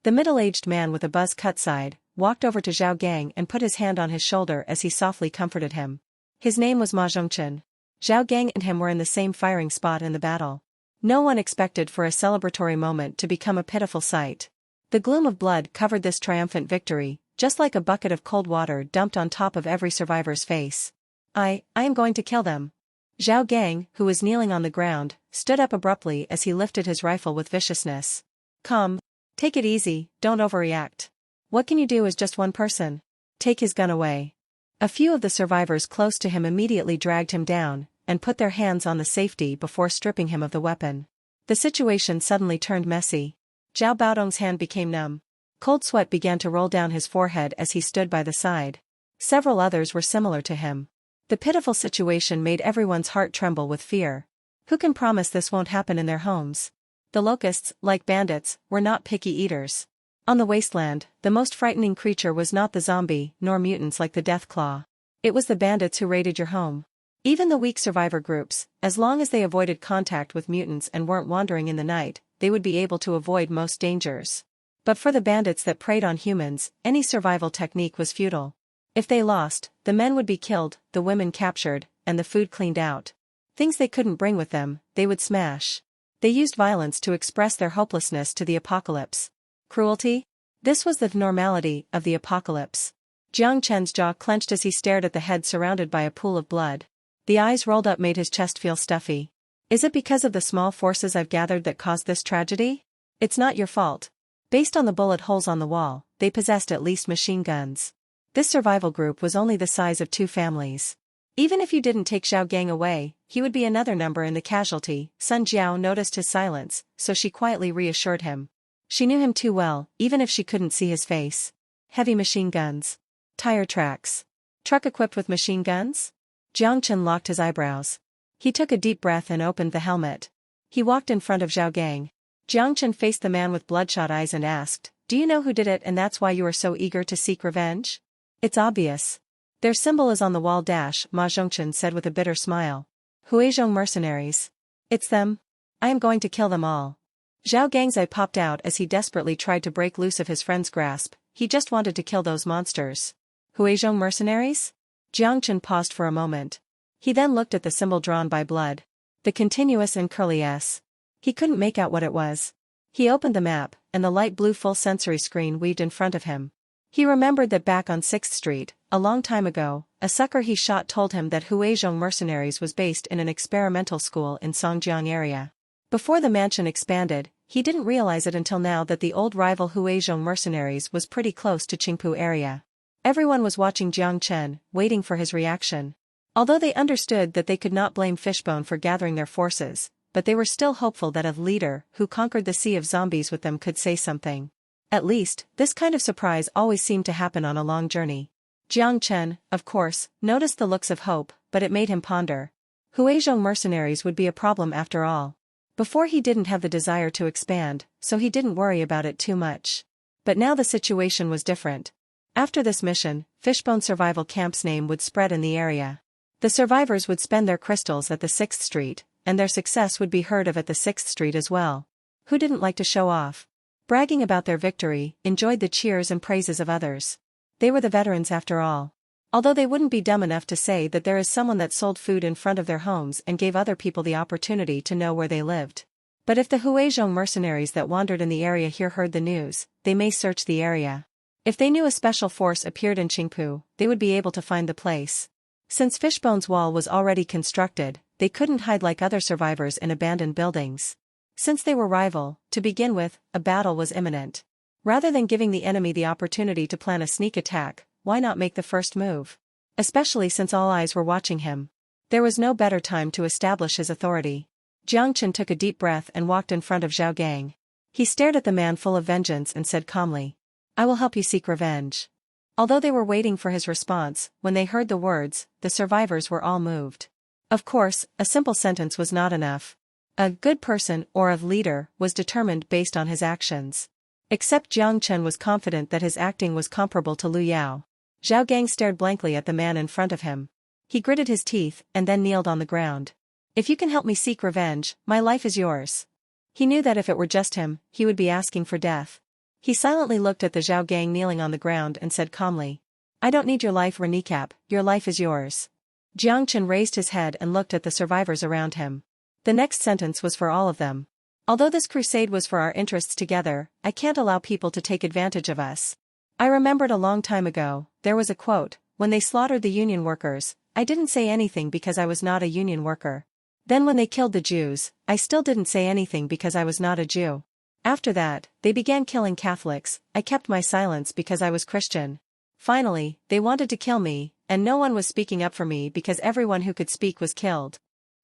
The middle-aged man with a buzz-cut side walked over to Zhao Gang and put his hand on his shoulder as he softly comforted him. His name was Ma Zhongchen. Zhao Gang and him were in the same firing spot in the battle. No one expected for a celebratory moment to become a pitiful sight. The gloom of blood covered this triumphant victory, just like a bucket of cold water dumped on top of every survivor's face. I am going to kill them. Zhao Gang, who was kneeling on the ground, stood up abruptly as he lifted his rifle with viciousness. Come. Take it easy, don't overreact. What can you do as just one person? Take his gun away. A few of the survivors close to him immediately dragged him down, and put their hands on the safety before stripping him of the weapon. The situation suddenly turned messy. Zhao Baodong's hand became numb. Cold sweat began to roll down his forehead as he stood by the side. Several others were similar to him. The pitiful situation made everyone's heart tremble with fear. Who can promise this won't happen in their homes? The locusts, like bandits, were not picky eaters. On the wasteland, the most frightening creature was not the zombie, nor mutants like the Deathclaw. It was the bandits who raided your home. Even the weak survivor groups, as long as they avoided contact with mutants and weren't wandering in the night, they would be able to avoid most dangers. But for the bandits that preyed on humans, any survival technique was futile. If they lost, the men would be killed, the women captured, and the food cleaned out. Things they couldn't bring with them, they would smash. They used violence to express their hopelessness to the apocalypse. Cruelty? This was the normality of the apocalypse. Jiang Chen's jaw clenched as he stared at the head surrounded by a pool of blood. The eyes rolled up made his chest feel stuffy. Is it because of the small forces I've gathered that caused this tragedy? It's not your fault. Based on the bullet holes on the wall, they possessed at least machine guns. This survival group was only the size of 2 families. Even if you didn't take Zhao Gang away, he would be another number in the casualty. Sun Jiao noticed his silence, so she quietly reassured him. She knew him too well, even if she couldn't see his face. Heavy machine guns. Tire tracks. Truck equipped with machine guns? Jiang Chen locked his eyebrows. He took a deep breath and opened the helmet. He walked in front of Zhao Gang. Jiang Chen faced the man with bloodshot eyes and asked, "Do you know who did it and that's why you are so eager to seek revenge?" "It's obvious. Their symbol is on the wall." Ma Zhongchen said with a bitter smile. "Huizhong mercenaries. It's them. I am going to kill them all." Zhao Gang's eye popped out as he desperately tried to break loose of his friend's grasp. He just wanted to kill those monsters. Huizhong mercenaries? Jiang Chen paused for a moment. He then looked at the symbol drawn by Blood. The continuous and curly S. He couldn't make out what it was. He opened the map, and the light blue full-sensory screen weaved in front of him. He remembered that back on 6th Street, a long time ago, a sucker he shot told him that Huizhong mercenaries was based in an experimental school in Songjiang area. Before the mansion expanded, he didn't realize it until now that the old rival Huizhong mercenaries was pretty close to Qingpu area. Everyone was watching Jiang Chen, waiting for his reaction. Although they understood that they could not blame Fishbone for gathering their forces, but they were still hopeful that a leader who conquered the sea of zombies with them could say something. At least, this kind of surprise always seemed to happen on a long journey. Jiang Chen, of course, noticed the looks of hope, but it made him ponder. Huizhong mercenaries would be a problem after all. Before he didn't have the desire to expand, so he didn't worry about it too much. But now the situation was different. After this mission, Fishbone Survival Camp's name would spread in the area. The survivors would spend their crystals at the 6th Street, and their success would be heard of at the 6th Street as well. Who didn't like to show off? Bragging about their victory, enjoyed the cheers and praises of others. They were the veterans after all. Although they wouldn't be dumb enough to say that there is someone that sold food in front of their homes and gave other people the opportunity to know where they lived. But if the Huizhong mercenaries that wandered in the area here heard the news, they may search the area. If they knew a special force appeared in Qingpu, they would be able to find the place. Since Fishbone's wall was already constructed, they couldn't hide like other survivors in abandoned buildings. Since they were rival, to begin with, a battle was imminent. Rather than giving the enemy the opportunity to plan a sneak attack, why not make the first move? Especially since all eyes were watching him. There was no better time to establish his authority. Jiang Chen took a deep breath and walked in front of Zhao Gang. He stared at the man full of vengeance and said calmly, "I will help you seek revenge." Although they were waiting for his response, when they heard the words, the survivors were all moved. Of course, a simple sentence was not enough. A good person or a leader was determined based on his actions. Except Jiang Chen was confident that his acting was comparable to Lu Yao. Zhao Gang stared blankly at the man in front of him. He gritted his teeth and then kneeled on the ground. "If you can help me seek revenge, my life is yours." He knew that if it were just him, he would be asking for death. He silently looked at the Zhao Gang kneeling on the ground and said calmly, "I don't need your life, Renicap, your life is yours." Jiang Chen raised his head and looked at the survivors around him. The next sentence was for all of them. "Although this crusade was for our interests together, I can't allow people to take advantage of us. I remembered a long time ago, there was a quote, when they slaughtered the union workers, I didn't say anything because I was not a union worker. Then when they killed the Jews, I still didn't say anything because I was not a Jew. After that, they began killing Catholics, I kept my silence because I was Christian. Finally, they wanted to kill me, and no one was speaking up for me because everyone who could speak was killed."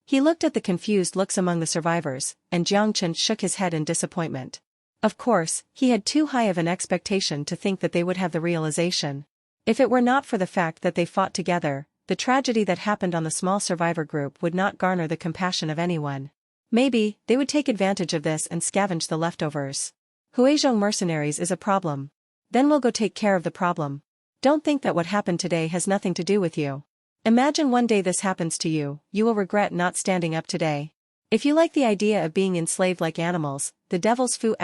He looked at the confused looks among the survivors, and Jiang Chen shook his head in disappointment. Of course, he had too high of an expectation to think that they would have the realization. If it were not for the fact that they fought together, the tragedy that happened on the small survivor group would not garner the compassion of anyone. Maybe, they would take advantage of this and scavenge the leftovers. Huizhong mercenaries is a problem. Then we'll go take care of the problem. Don't think that what happened today has nothing to do with you. Imagine one day this happens to you, you will regret not standing up today. If you like the idea of being enslaved like animals, the devil's fu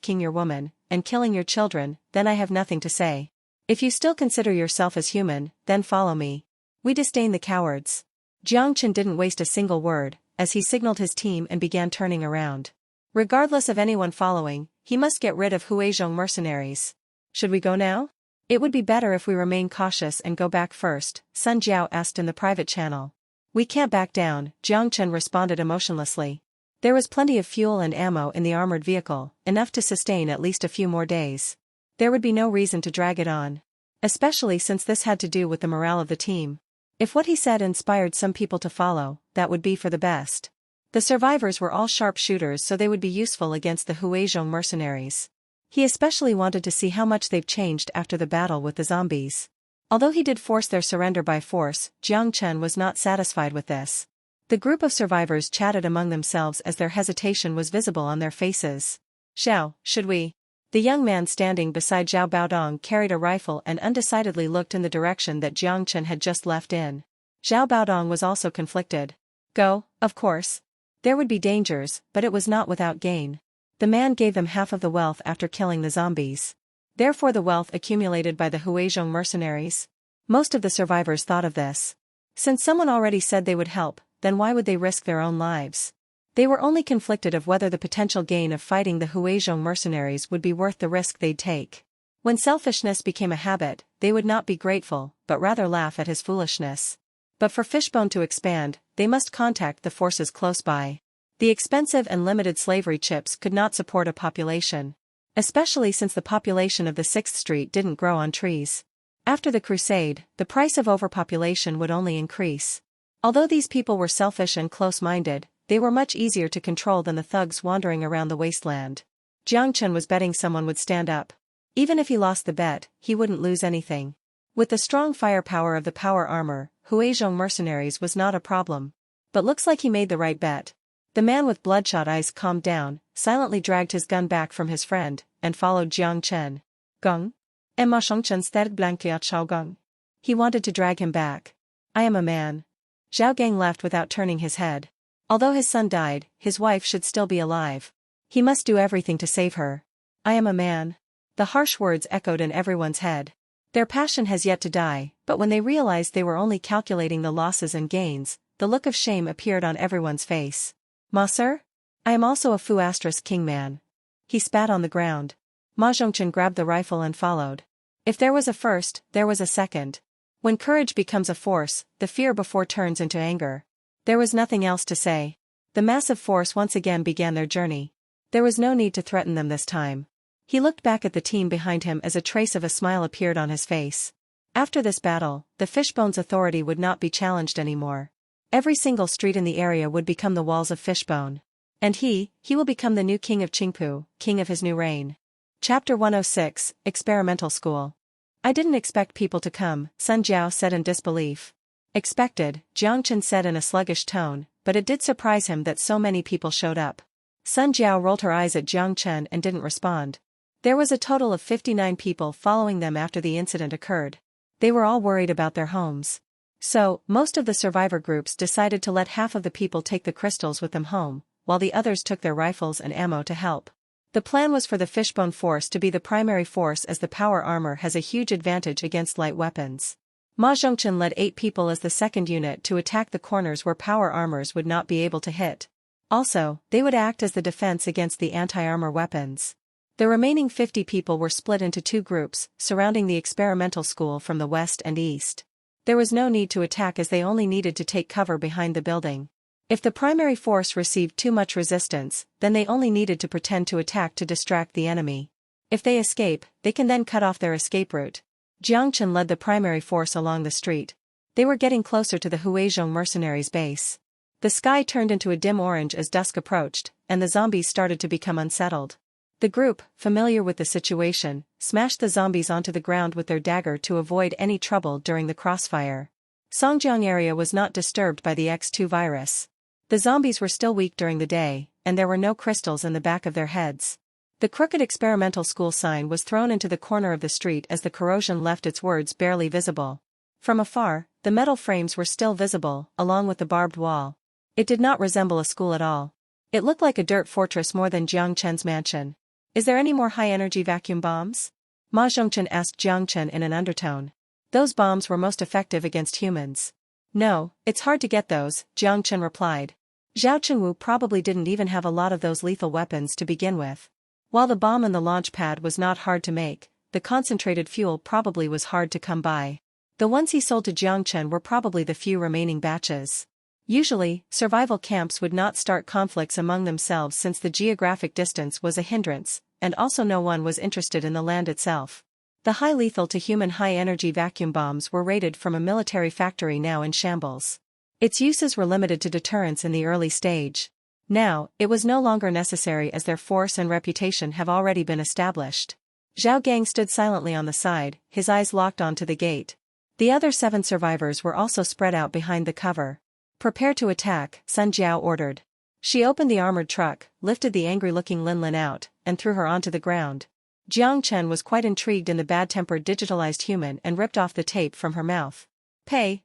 *king your woman, and killing your children, then I have nothing to say. If you still consider yourself as human, then follow me. We disdain the cowards." Jiang Chen didn't waste a single word, as he signaled his team and began turning around. Regardless of anyone following, he must get rid of Huizhong mercenaries. "Should we go now?" "It would be better if we remain cautious and go back first," Sun Jiao asked in the private channel. "We can't back down," Jiang Chen responded emotionlessly. There was plenty of fuel and ammo in the armored vehicle, enough to sustain at least a few more days. There would be no reason to drag it on. Especially since this had to do with the morale of the team. If what he said inspired some people to follow, that would be for the best. The survivors were all sharpshooters, so they would be useful against the Huizhong mercenaries. He especially wanted to see how much they've changed after the battle with the zombies. Although he did force their surrender by force, Jiang Chen was not satisfied with this. The group of survivors chatted among themselves as their hesitation was visible on their faces. "Xiao, should we?" The young man standing beside Zhao Baodong carried a rifle and undecidedly looked in the direction that Jiang Chen had just left in. Zhao Baodong was also conflicted. Go, of course. There would be dangers, but it was not without gain. The man gave them half of the wealth after killing the zombies. Therefore the wealth accumulated by the Huizhong mercenaries. Most of the survivors thought of this. Since someone already said they would help, then why would they risk their own lives? They were only conflicted of whether the potential gain of fighting the Huizhong mercenaries would be worth the risk they'd take. When selfishness became a habit, they would not be grateful, but rather laugh at his foolishness. But for Fishbone to expand, they must contact the forces close by. The expensive and limited slavery chips could not support a population. Especially since the population of the 6th Street didn't grow on trees. After the crusade, the price of overpopulation would only increase. Although these people were selfish and close-minded, they were much easier to control than the thugs wandering around the wasteland. Jiang Chen was betting someone would stand up. Even if he lost the bet, he wouldn't lose anything. With the strong firepower of the power armor, Huizhong mercenaries was not a problem. But looks like he made the right bet. The man with bloodshot eyes calmed down, silently dragged his gun back from his friend, and followed Jiang Chen. Gung? Emma Shengchen stared blankly at Xiao Gung. He wanted to drag him back. I am a man. Zhao Gang left without turning his head. Although his son died, his wife should still be alive. He must do everything to save her. I am a man. The harsh words echoed in everyone's head. Their passion has yet to die, but when they realized they were only calculating the losses and gains, the look of shame appeared on everyone's face. Ma sir? I am also a fu *king man. He spat on the ground. Ma Zhongchen grabbed the rifle and followed. If there was a first, there was a second. When courage becomes a force, the fear before turns into anger. There was nothing else to say. The massive force once again began their journey. There was no need to threaten them this time. He looked back at the team behind him as a trace of a smile appeared on his face. After this battle, the Fishbone's authority would not be challenged anymore. Every single street in the area would become the walls of Fishbone. And he will become the new king of Qingpu, king of his new reign. Chapter 106, Experimental School. I didn't expect people to come, Sun Jiao said in disbelief. Expected, Jiang Chen said in a sluggish tone, but it did surprise him that so many people showed up. Sun Jiao rolled her eyes at Jiang Chen and didn't respond. There was a total of 59 people following them after the incident occurred. They were all worried about their homes. So, most of the survivor groups decided to let half of the people take the crystals with them home, while the others took their rifles and ammo to help. The plan was for the fishbone force to be the primary force, as the power armor has a huge advantage against light weapons. Ma Zhongchen led 8 people as the second unit to attack the corners where power armors would not be able to hit. Also, they would act as the defense against the anti-armor weapons. The remaining 50 people were split into 2 groups, surrounding the experimental school from the west and east. There was no need to attack, as they only needed to take cover behind the building. If the primary force received too much resistance, then they only needed to pretend to attack to distract the enemy. If they escape, they can then cut off their escape route. Jiang Chen led the primary force along the street. They were getting closer to the Huizhong mercenaries' base. The sky turned into a dim orange as dusk approached, and the zombies started to become unsettled. The group, familiar with the situation, smashed the zombies onto the ground with their dagger to avoid any trouble during the crossfire. Songjiang area was not disturbed by the X2 virus. The zombies were still weak during the day, and there were no crystals in the back of their heads. The crooked experimental school sign was thrown into the corner of the street as the corrosion left its words barely visible. From afar, the metal frames were still visible, along with the barbed wall. It did not resemble a school at all. It looked like a dirt fortress more than Jiang Chen's mansion. Is there any more high-energy vacuum bombs? Ma Zhongchen asked Jiang Chen in an undertone. Those bombs were most effective against humans. No, it's hard to get those, Jiang Chen replied. Zhao Chenwu probably didn't even have a lot of those lethal weapons to begin with. While the bomb in the launch pad was not hard to make, the concentrated fuel probably was hard to come by. The ones he sold to Jiang Chen were probably the few remaining batches. Usually, survival camps would not start conflicts among themselves since the geographic distance was a hindrance, and also no one was interested in the land itself. The high lethal to human high-energy vacuum bombs were raided from a military factory now in shambles. Its uses were limited to deterrence in the early stage. Now, it was no longer necessary as their force and reputation have already been established. Zhao Gang stood silently on the side, his eyes locked onto the gate. The other 7 survivors were also spread out behind the cover. Prepare to attack, Sun Jiao ordered. She opened the armored truck, lifted the angry-looking Lin Lin out, and threw her onto the ground. Jiang Chen was quite intrigued in the bad-tempered digitalized human and ripped off the tape from her mouth. Pay.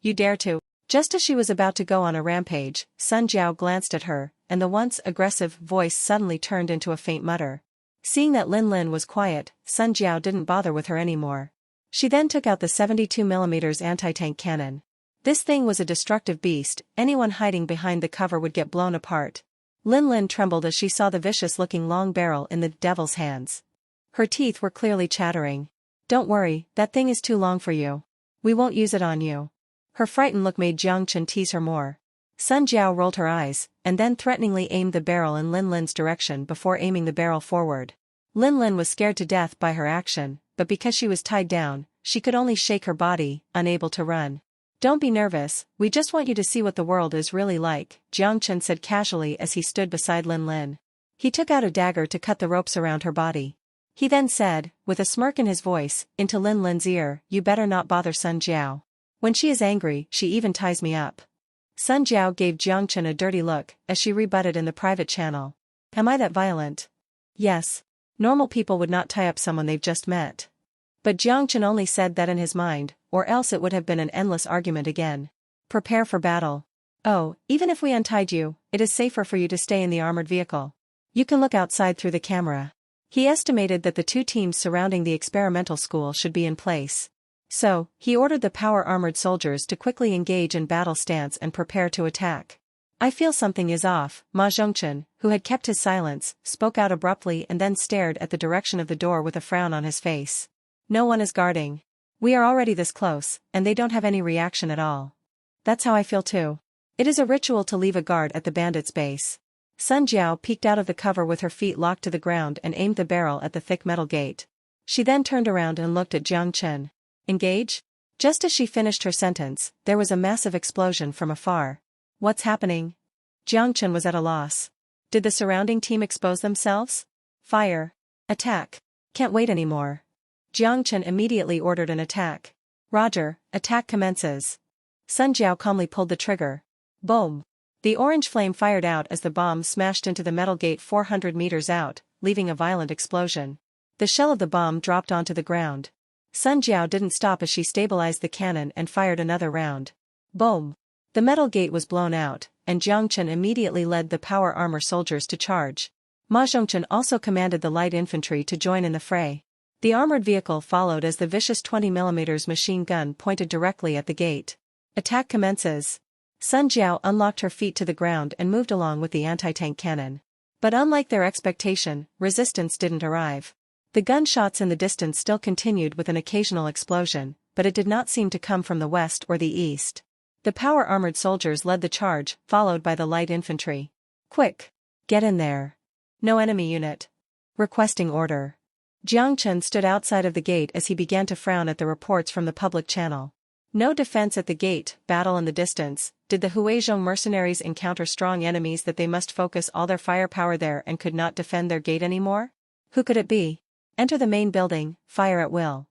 You dare to. Just as she was about to go on a rampage, Sun Jiao glanced at her, and the once aggressive voice suddenly turned into a faint mutter. Seeing that Lin Lin was quiet, Sun Jiao didn't bother with her anymore. She then took out the 72mm anti-tank cannon. This thing was a destructive beast, anyone hiding behind the cover would get blown apart. Lin Lin trembled as she saw the vicious-looking long barrel in the devil's hands. Her teeth were clearly chattering. Don't worry, that thing is too long for you. We won't use it on you. Her frightened look made Jiang Chen tease her more. Sun Jiao rolled her eyes, and then threateningly aimed the barrel in Lin Lin's direction before aiming the barrel forward. Lin Lin was scared to death by her action, but because she was tied down, she could only shake her body, unable to run. Don't be nervous, we just want you to see what the world is really like, Jiang Chen said casually as he stood beside Lin Lin. He took out a dagger to cut the ropes around her body. He then said, with a smirk in his voice, into Lin Lin's ear, you better not bother Sun Jiao. When she is angry, she even ties me up. Sun Jiao gave Jiang Chen a dirty look, as she rebutted in the private channel. Am I that violent? Yes. Normal people would not tie up someone they've just met. But Jiang Chen only said that in his mind, or else it would have been an endless argument again. Prepare for battle. Oh, even if we untied you, it is safer for you to stay in the armored vehicle. You can look outside through the camera. He estimated that the 2 teams surrounding the experimental school should be in place. So, he ordered the power-armored soldiers to quickly engage in battle stance and prepare to attack. I feel something is off, Ma Zhongchen, who had kept his silence, spoke out abruptly and then stared at the direction of the door with a frown on his face. No one is guarding. We are already this close, and they don't have any reaction at all. That's how I feel too. It is a ritual to leave a guard at the bandits' base. Sun Jiao peeked out of the cover with her feet locked to the ground and aimed the barrel at the thick metal gate. She then turned around and looked at Jiang Chen. Engage? Just as she finished her sentence, there was a massive explosion from afar. What's happening? Jiang Chen was at a loss. Did the surrounding team expose themselves? Fire. Attack. Can't wait anymore. Jiang Chen immediately ordered an attack. Roger, attack commences. Sun Jiao calmly pulled the trigger. Boom. The orange flame fired out as the bomb smashed into the metal gate 400 meters out, leaving a violent explosion. The shell of the bomb dropped onto the ground. Sun Jiao didn't stop as she stabilized the cannon and fired another round. Boom. The metal gate was blown out, and Jiang Chen immediately led the power armor soldiers to charge. Ma Zhongchen also commanded the light infantry to join in the fray. The armored vehicle followed as the vicious 20mm machine gun pointed directly at the gate. Attack commences. Sun Jiao unlocked her feet to the ground and moved along with the anti-tank cannon. But unlike their expectation, resistance didn't arrive. The gunshots in the distance still continued with an occasional explosion, but it did not seem to come from the west or the east. The power-armored soldiers led the charge, followed by the light infantry. Quick! Get in there. No enemy unit. Requesting order. Jiang Chen stood outside of the gate as he began to frown at the reports from the public channel. No defense at the gate, battle in the distance. Did the Huizhong mercenaries encounter strong enemies that they must focus all their firepower there and could not defend their gate anymore? Who could it be? Enter the main building, fire at will.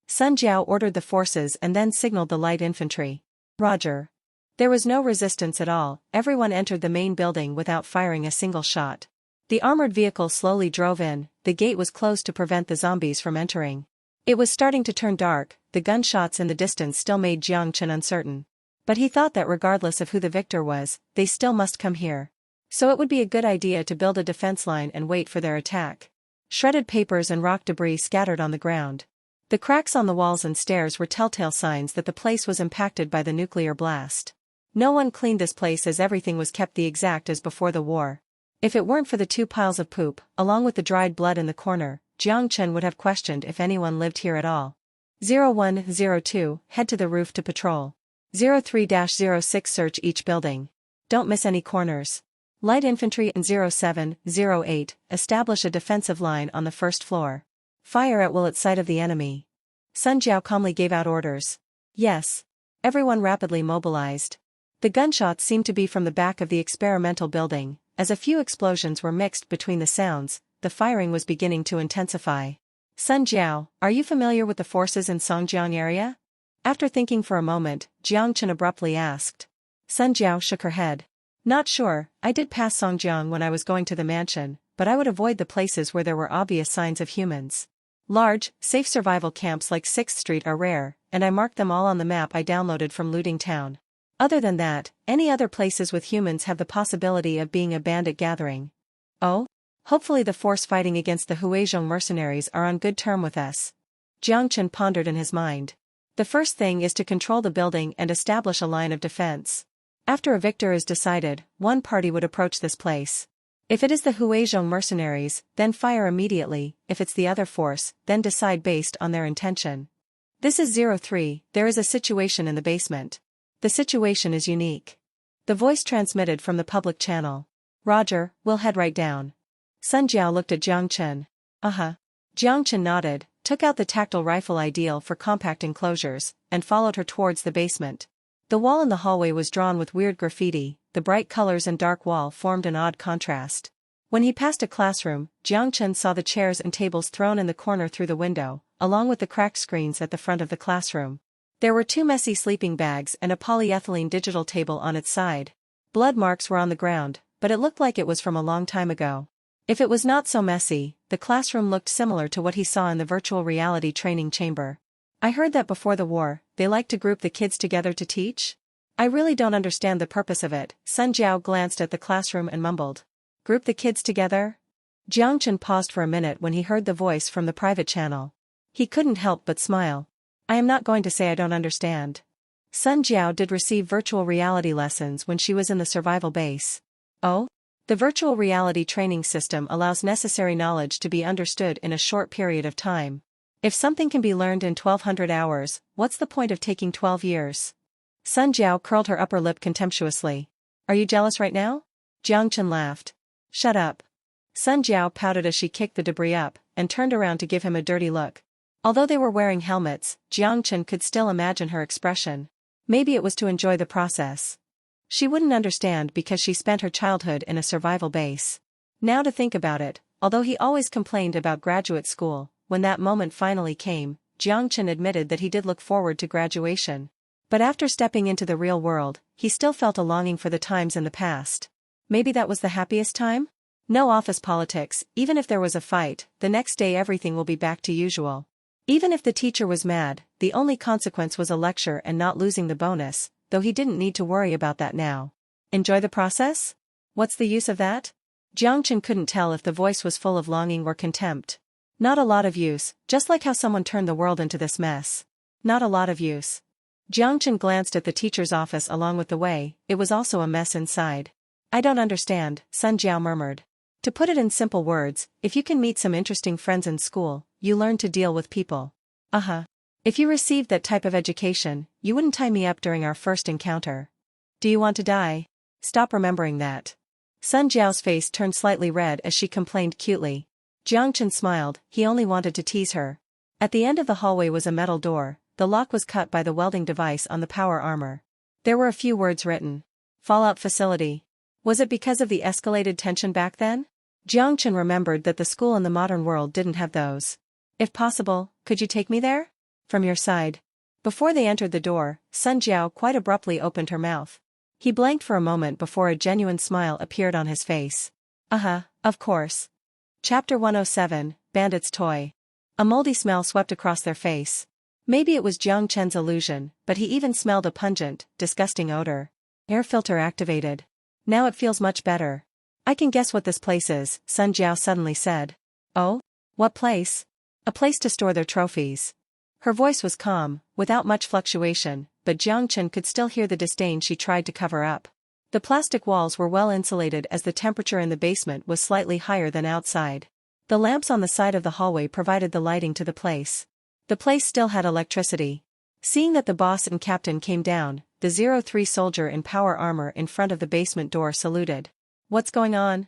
Sun Jiao ordered the forces and then signaled the light infantry. Roger. There was no resistance at all, everyone entered the main building without firing a single shot. The armored vehicle slowly drove in, the gate was closed to prevent the zombies from entering. It was starting to turn dark, the gunshots in the distance still made Jiang Chen uncertain. But he thought that regardless of who the victor was, they still must come here. So it would be a good idea to build a defense line and wait for their attack. Shredded papers and rock debris scattered on the ground. The cracks on the walls and stairs were telltale signs that the place was impacted by the nuclear blast. No one cleaned this place as everything was kept the exact as before the war. If it weren't for the 2 piles of poop, along with the dried blood in the corner, Jiang Chen would have questioned if anyone lived here at all. 0102, head to the roof to patrol. 03-06 search each building. Don't miss any corners. Light infantry and 0708, establish a defensive line on the first floor. Fire at will at sight of the enemy. Sun Jiao calmly gave out orders. Yes. Everyone rapidly mobilized. The gunshots seemed to be from the back of the experimental building. As a few explosions were mixed between the sounds, the firing was beginning to intensify. Sun Jiao, are you familiar with the forces in Songjiang area? After thinking for a moment, Jiang Chen abruptly asked. Sun Jiao shook her head. Not sure, I did pass Songjiang when I was going to the mansion, but I would avoid the places where there were obvious signs of humans. Large, safe survival camps like 6th Street are rare, and I marked them all on the map I downloaded from Looting Town. Other than that, any other places with humans have the possibility of being a bandit gathering. Oh? Hopefully the force fighting against the Huizhong mercenaries are on good term with us. Jiang Chen pondered in his mind. The first thing is to control the building and establish a line of defense. After a victor is decided, one party would approach this place. If it is the Huizhong mercenaries, then fire immediately, if it's the other force, then decide based on their intention. This is 03, there is a situation in the basement. The situation is unique. The voice transmitted from the public channel. Roger, we'll head right down. Sun Jiao looked at Jiang Chen. Uh-huh. Jiang Chen nodded, took out the tactile rifle ideal for compact enclosures, and followed her towards the basement. The wall in the hallway was drawn with weird graffiti, the bright colors and dark wall formed an odd contrast. When he passed a classroom, Jiang Chen saw the chairs and tables thrown in the corner through the window, along with the cracked screens at the front of the classroom. There were 2 messy sleeping bags and a polyethylene digital table on its side. Blood marks were on the ground, but it looked like it was from a long time ago. If it was not so messy, the classroom looked similar to what he saw in the virtual reality training chamber. I heard that before the war, they liked to group the kids together to teach? I really don't understand the purpose of it. Sun Jiao glanced at the classroom and mumbled. Group the kids together? Jiang Chen paused for a minute when he heard the voice from the private channel. He couldn't help but smile. I am not going to say I don't understand. Sun Jiao did receive virtual reality lessons when she was in the survival base. Oh? The virtual reality training system allows necessary knowledge to be understood in a short period of time. If something can be learned in 1200 hours, what's the point of taking 12 years? Sun Jiao curled her upper lip contemptuously. Are you jealous right now? Jiang Chen laughed. Shut up. Sun Jiao pouted as she kicked the debris up, and turned around to give him a dirty look. Although they were wearing helmets, Jiang Chen could still imagine her expression. Maybe it was to enjoy the process. She wouldn't understand because she spent her childhood in a survival base. Now to think about it, although he always complained about graduate school, when that moment finally came, Jiang Chen admitted that he did look forward to graduation. But after stepping into the real world, he still felt a longing for the times in the past. Maybe that was the happiest time? No office politics, even if there was a fight, the next day everything will be back to usual. Even if the teacher was mad, the only consequence was a lecture and not losing the bonus, though he didn't need to worry about that now. Enjoy the process? What's the use of that? Jiang Chen couldn't tell if the voice was full of longing or contempt. Not a lot of use, just like how someone turned the world into this mess. Not a lot of use. Jiang Chen glanced at the teacher's office along with the way, it was also a mess inside. I don't understand, Sun Jiao murmured. To put it in simple words, if you can meet some interesting friends in school, you learn to deal with people. If you received that type of education, you wouldn't tie me up during our first encounter. Do you want to die? Stop remembering that. Sun Jiao's face turned slightly red as she complained cutely. Jiang Chen smiled, he only wanted to tease her. At the end of the hallway was a metal door, the lock was cut by the welding device on the power armor. There were a few words written. Fallout facility. Was it because of the escalated tension back then? Jiang Chen remembered that the school in the modern world didn't have those. If possible, could you take me there? From your side. Before they entered the door, Sun Jiao quite abruptly opened her mouth. He blanked for a moment before a genuine smile appeared on his face. Of course. Chapter 107, Bandit's Toy. A moldy smell swept across their face. Maybe it was Jiang Chen's illusion, but he even smelled a pungent, disgusting odor. Air filter activated. Now it feels much better. I can guess what this place is, Sun Jiao suddenly said. Oh? What place? A place to store their trophies. Her voice was calm, without much fluctuation, but Jiang Chen could still hear the disdain she tried to cover up. The plastic walls were well insulated as the temperature in the basement was slightly higher than outside. The lamps on the side of the hallway provided the lighting to the place. The place still had electricity. Seeing that the boss and captain came down, the 03 soldier in power armor in front of the basement door saluted. What's going on?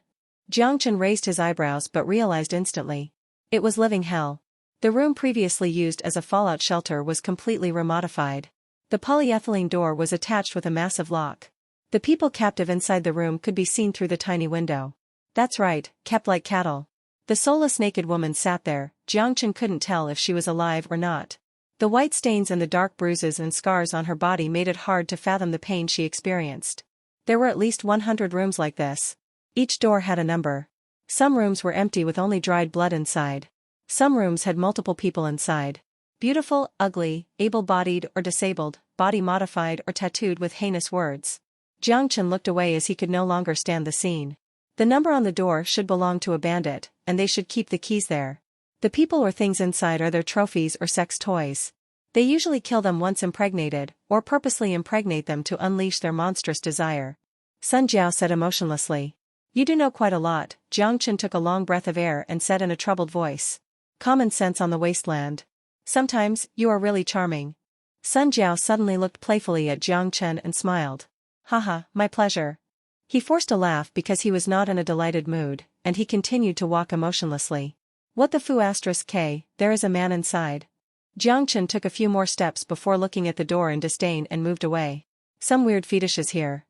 Jiang Chen raised his eyebrows but realized instantly. It was living hell. The room previously used as a fallout shelter was completely remodified. The polyethylene door was attached with a massive lock. The people captive inside the room could be seen through the tiny window. That's right, kept like cattle. The soulless naked woman sat there, Jiang Chen couldn't tell if she was alive or not. The white stains and the dark bruises and scars on her body made it hard to fathom the pain she experienced. There were at least 100 rooms like this. Each door had a number. Some rooms were empty with only dried blood inside. Some rooms had multiple people inside. Beautiful, ugly, able-bodied or disabled, body-modified or tattooed with heinous words. Jiang Chen looked away as he could no longer stand the scene. The number on the door should belong to a bandit, and they should keep the keys there. The people or things inside are their trophies or sex toys. They usually kill them once impregnated, or purposely impregnate them to unleash their monstrous desire. Sun Jiao said emotionlessly. You do know quite a lot. Jiang Chen took a long breath of air and said in a troubled voice. Common sense on the wasteland. Sometimes, you are really charming. Sun Jiao suddenly looked playfully at Jiang Chen and smiled. Haha, my pleasure. He forced a laugh because he was not in a delighted mood, and he continued to walk emotionlessly. What the foo *k, there is a man inside. Jiang Chen took a few more steps before looking at the door in disdain and moved away. Some weird fetishes here.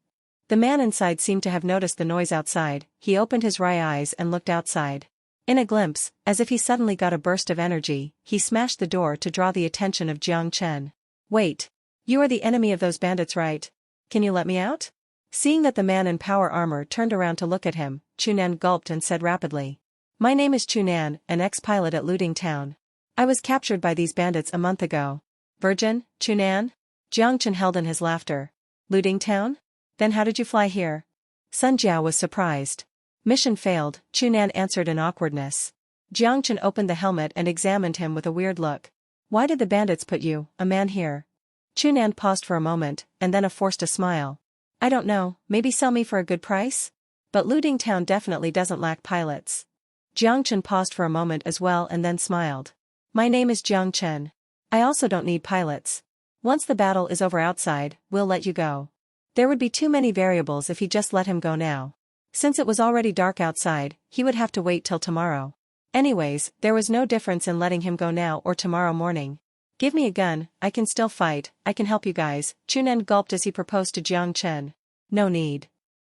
The man inside seemed to have noticed the noise outside, he opened his wry eyes and looked outside. In a glimpse, as if he suddenly got a burst of energy, he smashed the door to draw the attention of Jiang Chen. Wait. You are the enemy of those bandits, right? Can you let me out? Seeing that the man in power armor turned around to look at him, Chunan gulped and said rapidly. My name is Chunan, an ex-pilot at Looting Town. I was captured by these bandits a month ago. Virgin, Chunan? Jiang Chen held in his laughter. Looting Town? Then how did you fly here? Sun Jiao was surprised. Mission failed, Chunan answered in awkwardness. Jiang Chen opened the helmet and examined him with a weird look. Why did the bandits put you, a man, here? Chunan paused for a moment, and then forced a smile. I don't know, maybe sell me for a good price? But Looting Town definitely doesn't lack pilots. Jiang Chen paused for a moment as well and then smiled. My name is Jiang Chen. I also don't need pilots. Once the battle is over outside, we'll let you go. There would be too many variables if he just let him go now. Since it was already dark outside, he would have to wait till tomorrow. Anyways, there was no difference in letting him go now or tomorrow morning. Give me a gun, I can still fight, I can help you guys, Chunan gulped as he proposed to Jiang Chen. No need.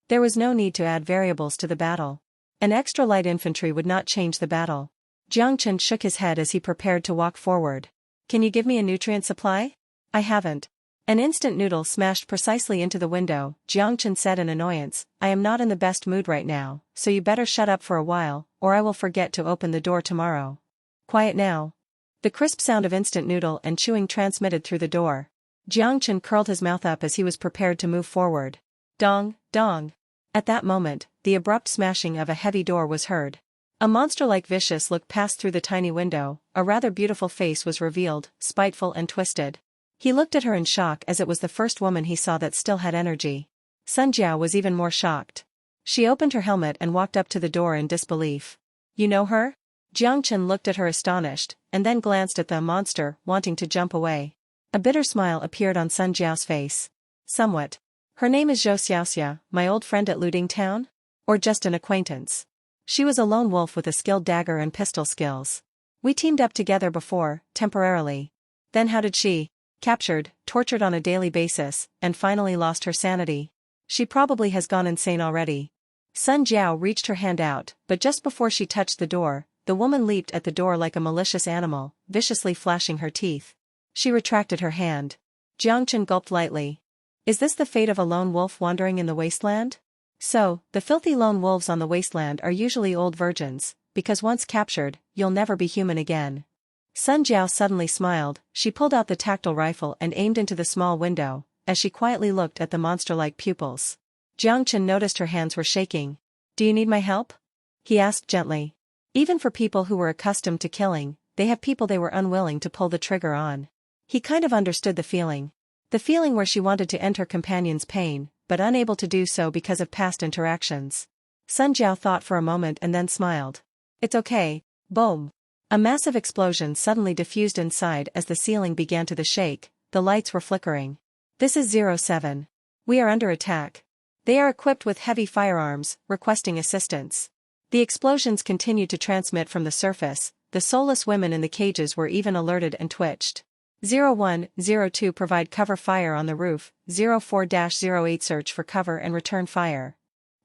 There was no need to add variables to the battle. An extra light infantry would not change the battle. Jiang Chen shook his head as he prepared to walk forward. Can you give me a nutrient supply? I haven't. An instant noodle smashed precisely into the window. Jiang Chen said in annoyance, I am not in the best mood right now, so you better shut up for a while, or I will forget to open the door tomorrow. Quiet now. The crisp sound of instant noodle and chewing transmitted through the door. Jiang Chen curled his mouth up as he was prepared to move forward. Dong, dong. At that moment, the abrupt smashing of a heavy door was heard. A monster-like vicious look passed through the tiny window, a rather beautiful face was revealed, spiteful and twisted. He looked at her in shock as it was the first woman he saw that still had energy. Sun Jiao was even more shocked. She opened her helmet and walked up to the door in disbelief. You know her? Jiang Chen looked at her astonished, and then glanced at the monster, wanting to jump away. A bitter smile appeared on Sun Jiao's face. Somewhat. Her name is Zhou Xiaoxia, my old friend at Looting Town? Or just an acquaintance? She was a lone wolf with a skilled dagger and pistol skills. We teamed up together before, temporarily. Then how did she? Captured, tortured on a daily basis, and finally lost her sanity. She probably has gone insane already. Sun Jiao reached her hand out, but just before she touched the door, the woman leaped at the door like a malicious animal, viciously flashing her teeth. She retracted her hand. Jiang Chen gulped lightly. Is this the fate of a lone wolf wandering in the wasteland? So, the filthy lone wolves on the wasteland are usually old virgins, because once captured, you'll never be human again. Sun Jiao suddenly smiled. She pulled out the tactile rifle and aimed into the small window, as she quietly looked at the monster-like pupils. Jiang Chen noticed her hands were shaking. Do you need my help? He asked gently. Even for people who were accustomed to killing, they have people they were unwilling to pull the trigger on. He kind of understood the feeling. The feeling where she wanted to end her companion's pain, but unable to do so because of past interactions. Sun Jiao thought for a moment and then smiled. It's okay. Boom. A massive explosion suddenly diffused inside as the ceiling began to shake, the lights were flickering. This is 07. We are under attack. They are equipped with heavy firearms, requesting assistance. The explosions continued to transmit from the surface, the soulless women in the cages were even alerted and twitched. 0102 provide cover fire on the roof, 04-08 search for cover and return fire.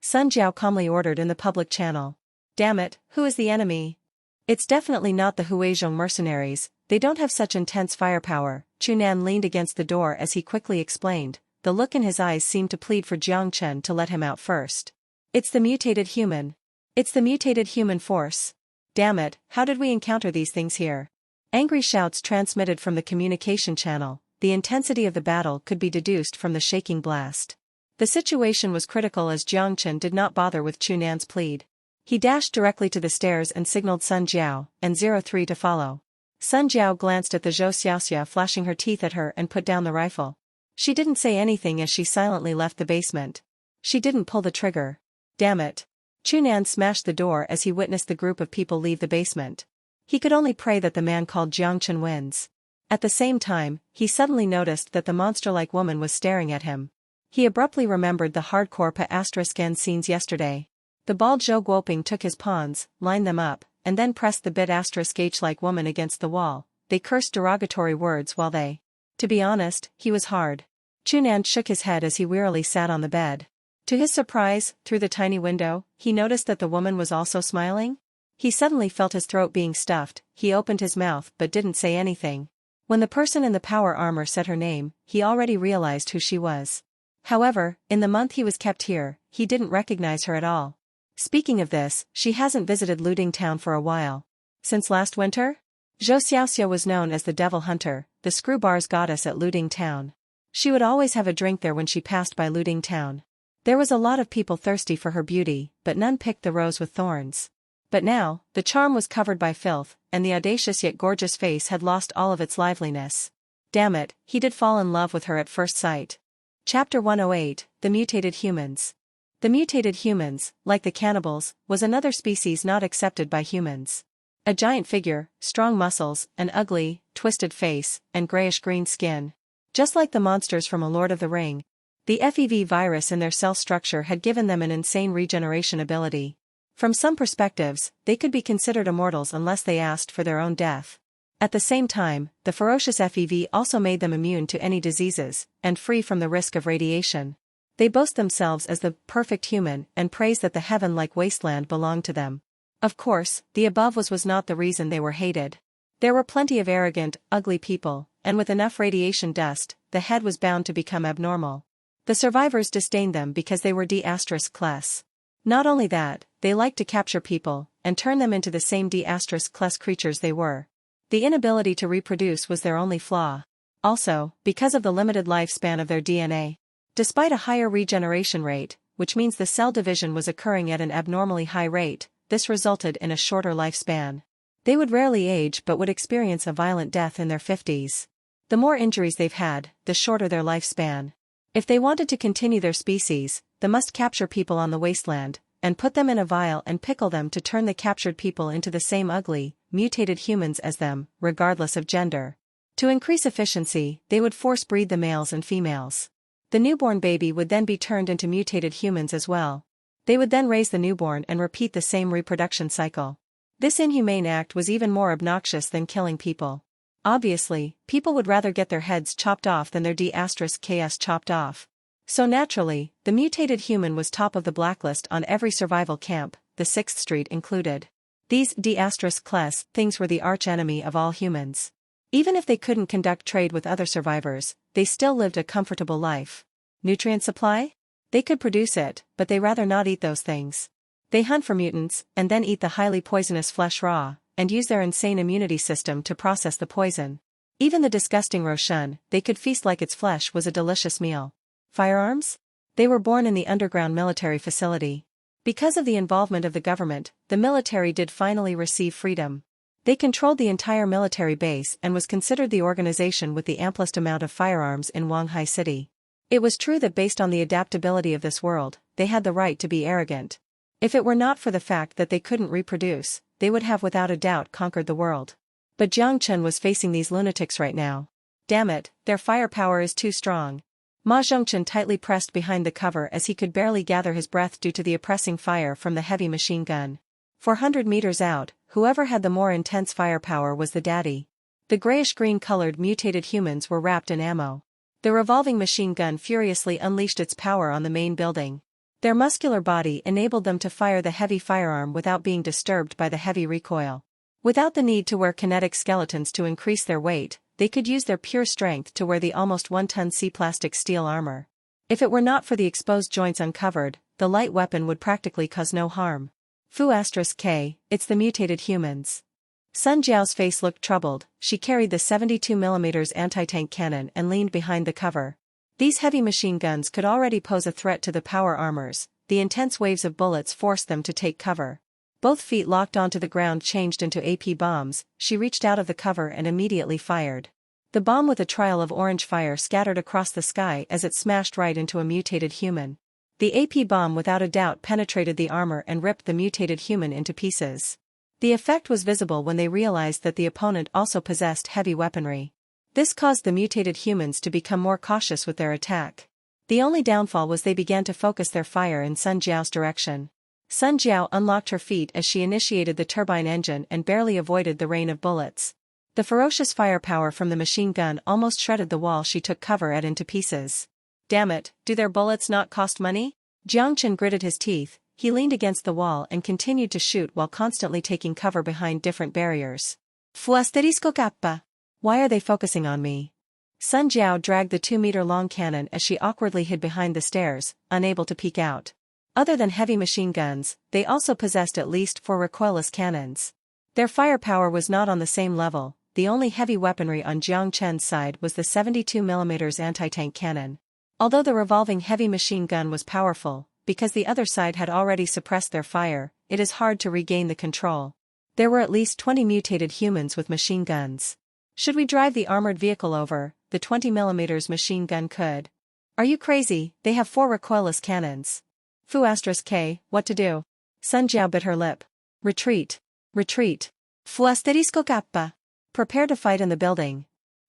Sun Jiao calmly ordered in the public channel. Damn it, who is the enemy? It's definitely not the Huizhong mercenaries, they don't have such intense firepower. Chunan leaned against the door as he quickly explained, the look in his eyes seemed to plead for Jiang Chen to let him out first. It's the mutated human. It's the mutated human force. Damn it, how did we encounter these things here? Angry shouts transmitted from the communication channel, the intensity of the battle could be deduced from the shaking blast. The situation was critical as Jiang Chen did not bother with Chunan's plead. He dashed directly to the stairs and signaled Sun Jiao and 03 to follow. Sun Jiao glanced at the Zhou Xiaoxia flashing her teeth at her and put down the rifle. She didn't say anything as she silently left the basement. She didn't pull the trigger. Damn it. Chunan smashed the door as he witnessed the group of people leave the basement. He could only pray that the man called Jiang Chen wins. At the same time, he suddenly noticed that the monster-like woman was staring at him. He abruptly remembered the hardcore Pa***n scenes yesterday. The bald Zhou Guoping took his pawns, lined them up, and then pressed the bit***h-like woman against the wall. They cursed derogatory words while they. To be honest, he was hard. Chunan shook his head as he wearily sat on the bed. To his surprise, through the tiny window, he noticed that the woman was also smiling. He suddenly felt his throat being stuffed. He opened his mouth but didn't say anything. When the person in the power armor said her name, he already realized who she was. However, in the month he was kept here, he didn't recognize her at all. Speaking of this, she hasn't visited Looting Town for a while. Since last winter? Zhou Xiaoxia was known as the Devil Hunter, the screw bars goddess at Looting Town. She would always have a drink there when she passed by Looting Town. There was a lot of people thirsty for her beauty, but none picked the rose with thorns. But now, the charm was covered by filth, and the audacious yet gorgeous face had lost all of its liveliness. Damn it, he did fall in love with her at first sight. Chapter 108, The Mutated Humans. The mutated humans, like the cannibals, was another species not accepted by humans. A giant figure, strong muscles, an ugly, twisted face, and grayish-green skin. Just like the monsters from A Lord of the Ring, the FEV virus in their cell structure had given them an insane regeneration ability. From some perspectives, they could be considered immortals unless they asked for their own death. At the same time, the ferocious FEV also made them immune to any diseases, and free from the risk of radiation. They boast themselves as the perfect human and praise that the heaven-like wasteland belonged to them. Of course, the above was not the reason they were hated. There were plenty of arrogant, ugly people, and with enough radiation dust, the head was bound to become abnormal. The survivors disdained them because they were D***class. Not only that, they liked to capture people, and turn them into the same D***class creatures they were. The inability to reproduce was their only flaw. Also, because of the limited lifespan of their DNA. Despite a higher regeneration rate, which means the cell division was occurring at an abnormally high rate, this resulted in a shorter lifespan. They would rarely age but would experience a violent death in their 50s. The more injuries they've had, the shorter their lifespan. If they wanted to continue their species, they must capture people on the wasteland, and put them in a vial and pickle them to turn the captured people into the same ugly, mutated humans as them, regardless of gender. To increase efficiency, they would force breed the males and females. The newborn baby would then be turned into mutated humans as well. They would then raise the newborn and repeat the same reproduction cycle. This inhumane act was even more obnoxious than killing people. Obviously, people would rather get their heads chopped off than their D***ks chopped off. So naturally, the mutated human was top of the blacklist on every survival camp, the 6th Street included. These D***class things were the arch-enemy of all humans. Even if they couldn't conduct trade with other survivors, they still lived a comfortable life. Nutrient supply? They could produce it, but they rather not eat those things. They hunt for mutants, and then eat the highly poisonous flesh raw, and use their insane immunity system to process the poison. Even the disgusting Roshan, they could feast like its flesh was a delicious meal. Firearms? They were born in the underground military facility. Because of the involvement of the government, the military did finally receive freedom. They controlled the entire military base and was considered the organization with the amplest amount of firearms in Wanghai City. It was true that based on the adaptability of this world, they had the right to be arrogant. If it were not for the fact that they couldn't reproduce, they would have without a doubt conquered the world. But Jiang Chen was facing these lunatics right now. Damn it, their firepower is too strong. Ma Zhongchen tightly pressed behind the cover as he could barely gather his breath due to the oppressing fire from the heavy machine gun. 400 meters out, whoever had the more intense firepower was the daddy. The grayish-green-colored mutated humans were wrapped in ammo. The revolving machine gun furiously unleashed its power on the main building. Their muscular body enabled them to fire the heavy firearm without being disturbed by the heavy recoil. Without the need to wear kinetic skeletons to increase their weight, they could use their pure strength to wear the almost 1-ton plastic steel armor. If it were not for the exposed joints uncovered, the light weapon would practically cause no harm. Fu**K, it's the mutated humans. Sun Jiao's face looked troubled. She carried the 72mm anti-tank cannon and leaned behind the cover. These heavy machine guns could already pose a threat to the power armors. The intense waves of bullets forced them to take cover. Both feet locked onto the ground changed into AP bombs. She reached out of the cover and immediately fired. The bomb with a trail of orange fire scattered across the sky as it smashed right into a mutated human. The AP bomb without a doubt penetrated the armor and ripped the mutated human into pieces. The effect was visible when they realized that the opponent also possessed heavy weaponry. This caused the mutated humans to become more cautious with their attack. The only downfall was they began to focus their fire in Sun Jiao's direction. Sun Jiao unlocked her feet as she initiated the turbine engine and barely avoided the rain of bullets. The ferocious firepower from the machine gun almost shredded the wall she took cover at into pieces. Damn it, do their bullets not cost money? Jiang Chen gritted his teeth. He leaned against the wall and continued to shoot while constantly taking cover behind different barriers. Fu***. Why are they focusing on me? Sun Jiao dragged the 2-meter-long cannon as she awkwardly hid behind the stairs, unable to peek out. Other than heavy machine guns, they also possessed at least 4 recoilless cannons. Their firepower was not on the same level. The only heavy weaponry on Jiang Chen's side was the 72mm anti-tank cannon. Although the revolving heavy machine gun was powerful, because the other side had already suppressed their fire, it is hard to regain the control. There were at least 20 mutated humans with machine guns. Should we drive the armored vehicle over? The 20mm machine gun could. Are you crazy? They have 4 recoilless cannons. Fu**K, what to do? Sun Jiao bit her lip. Retreat. Retreat. Fu**K. Prepare to fight in the building.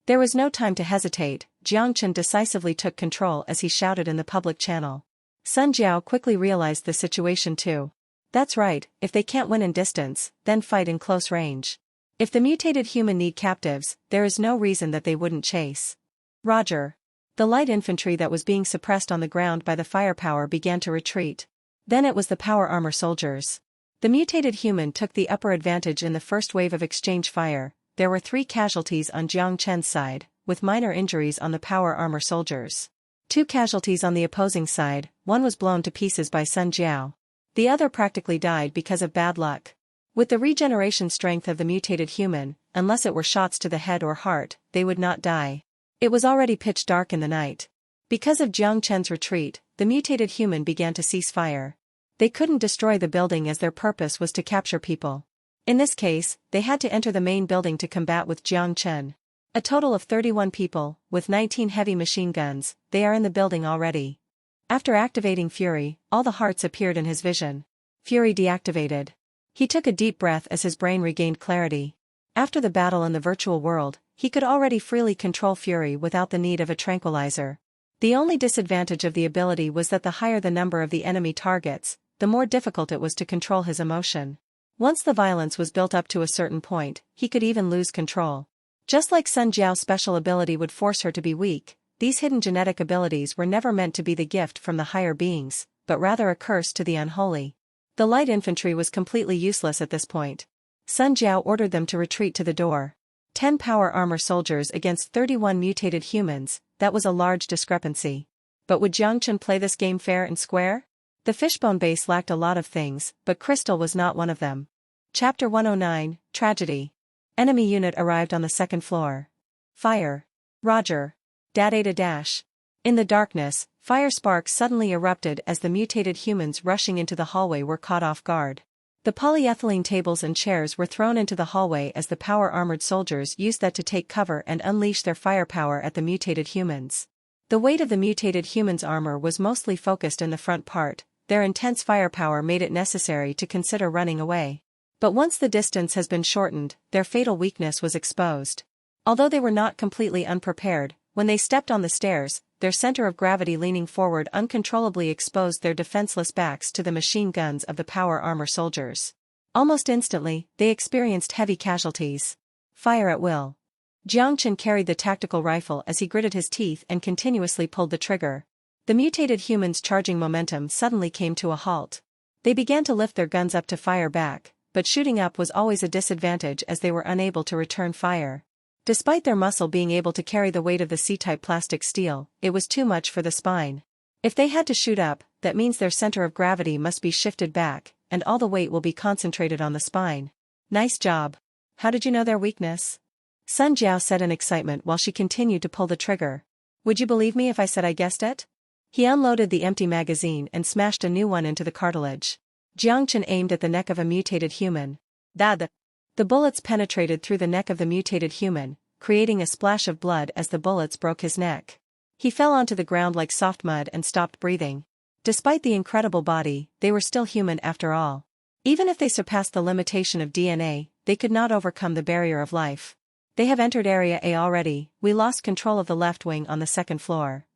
There was no time to hesitate. Jiang Chen decisively took control as he shouted in the public channel. Sun Jiao quickly realized the situation too. That's right, if they can't win in distance, then fight in close range. If the mutated human need captives, there is no reason that they wouldn't chase. Roger. The light infantry that was being suppressed on the ground by the firepower began to retreat. Then it was the power armor soldiers. The mutated human took the upper advantage in the first wave of exchange fire. There were 3 casualties on Jiang Chen's side, with minor injuries on the power armor soldiers. 2 casualties on the opposing side, one was blown to pieces by Sun Jiao. The other practically died because of bad luck. With the regeneration strength of the mutated human, unless it were shots to the head or heart, they would not die. It was already pitch dark in the night. Because of Jiang Chen's retreat, the mutated human began to cease fire. They couldn't destroy the building as their purpose was to capture people. In this case, they had to enter the main building to combat with Jiang Chen. A total of 31 people, with 19 heavy machine guns, they are in the building already. After activating Fury, all the hearts appeared in his vision. Fury deactivated. He took a deep breath as his brain regained clarity. After the battle in the virtual world, he could already freely control Fury without the need of a tranquilizer. The only disadvantage of the ability was that the higher the number of the enemy targets, the more difficult it was to control his emotion. Once the violence was built up to a certain point, he could even lose control. Just like Sun Jiao's special ability would force her to be weak, these hidden genetic abilities were never meant to be the gift from the higher beings, but rather a curse to the unholy. The light infantry was completely useless at this point. Sun Jiao ordered them to retreat to the door. 10 power armor soldiers against 31 mutated humans, that was a large discrepancy. But would Jiang Chen play this game fair and square? The fishbone base lacked a lot of things, but crystal was not one of them. Chapter 109, Tragedy. Enemy unit arrived on the 2nd floor. Fire. Roger. Dash. In the darkness, fire sparks suddenly erupted as the mutated humans rushing into the hallway were caught off guard. The polyethylene tables and chairs were thrown into the hallway as the power-armored soldiers used that to take cover and unleash their firepower at the mutated humans. The weight of the mutated humans' armor was mostly focused in the front part. Their intense firepower made it necessary to consider running away. But once the distance has been shortened, their fatal weakness was exposed. Although they were not completely unprepared, when they stepped on the stairs, their center of gravity leaning forward uncontrollably exposed their defenseless backs to the machine guns of the power armor soldiers. Almost instantly, they experienced heavy casualties. Fire at will. Jiang Chen carried the tactical rifle as he gritted his teeth and continuously pulled the trigger. The mutated humans' charging momentum suddenly came to a halt. They began to lift their guns up to fire back, but shooting up was always a disadvantage as they were unable to return fire. Despite their muscle being able to carry the weight of the C-type plastic steel, it was too much for the spine. If they had to shoot up, that means their center of gravity must be shifted back, and all the weight will be concentrated on the spine. Nice job. How did you know their weakness? Sun Jiao said in excitement while she continued to pull the trigger. Would you believe me if I said I guessed it? He unloaded the empty magazine and smashed a new one into the cartilage. Jiang Chen aimed at the neck of a mutated human. The bullets penetrated through the neck of the mutated human, creating a splash of blood as the bullets broke his neck. He fell onto the ground like soft mud and stopped breathing. Despite the incredible body, they were still human after all. Even if they surpassed the limitation of DNA, they could not overcome the barrier of life. They have entered Area A already. We lost control of the left wing on the 2nd floor.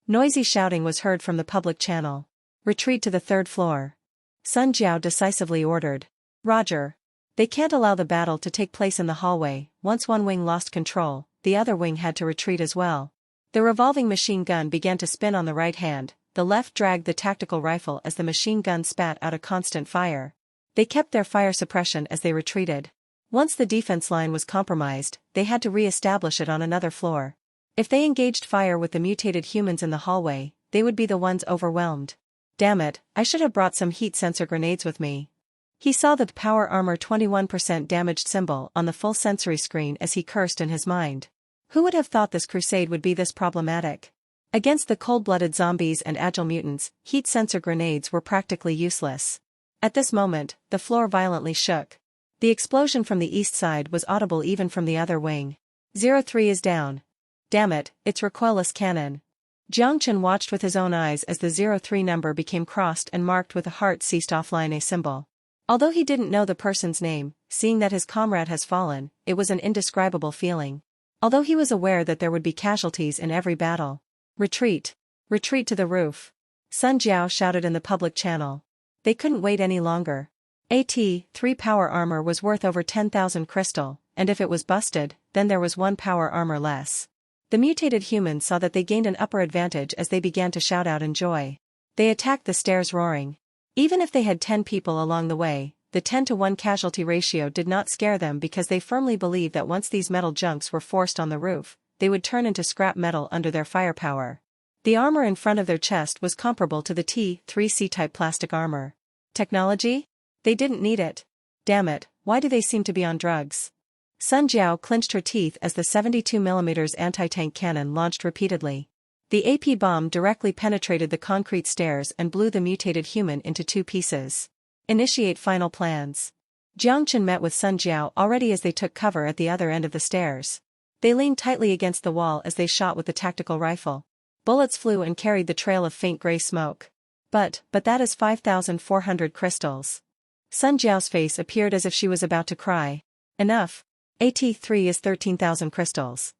Noisy shouting was heard from the public channel. Retreat to the 3rd floor. Sun Jiao decisively ordered. Roger. They can't allow the battle to take place in the hallway. Once one wing lost control, the other wing had to retreat as well. The revolving machine gun began to spin on the right hand, the left dragged the tactical rifle as the machine gun spat out a constant fire. They kept their fire suppression as they retreated. Once the defense line was compromised, they had to re-establish it on another floor. If they engaged fire with the mutated humans in the hallway, they would be the ones overwhelmed. Damn it, I should have brought some heat sensor grenades with me. He saw the power armor 21% damaged symbol on the full sensory screen as he cursed in his mind. Who would have thought this crusade would be this problematic? Against the cold-blooded zombies and agile mutants, heat sensor grenades were practically useless. At this moment, the floor violently shook. The explosion from the east side was audible even from the other wing. 03 is down. Damn it, it's recoilless cannon. Jiang Chen watched with his own eyes as the 03 number became crossed and marked with a heart ceased offline a symbol. Although he didn't know the person's name, seeing that his comrade has fallen, it was an indescribable feeling. Although he was aware that there would be casualties in every battle. Retreat. Retreat to the roof. Sun Jiao shouted in the public channel. They couldn't wait any longer. AT-3 power armor was worth over 10,000 crystal, and if it was busted, then there was 1 power armor less. The mutated humans saw that they gained an upper advantage as they began to shout out in joy. They attacked the stairs roaring. Even if they had 10 people along the way, the 10-to-1 casualty ratio did not scare them because they firmly believed that once these metal junks were forced on the roof, they would turn into scrap metal under their firepower. The armor in front of their chest was comparable to the T-3C-type plastic armor. Technology? They didn't need it. Damn it, why do they seem to be on drugs? Sun Jiao clenched her teeth as the 72mm anti-tank cannon launched repeatedly. The AP bomb directly penetrated the concrete stairs and blew the mutated human into 2 pieces. Initiate final plans. Jiang Chen met with Sun Jiao already as they took cover at the other end of the stairs. They leaned tightly against the wall as they shot with the tactical rifle. Bullets flew and carried the trail of faint gray smoke. But that is 5,400 crystals. Sun Jiao's face appeared as if she was about to cry. Enough. AT3 is 13,000 crystals.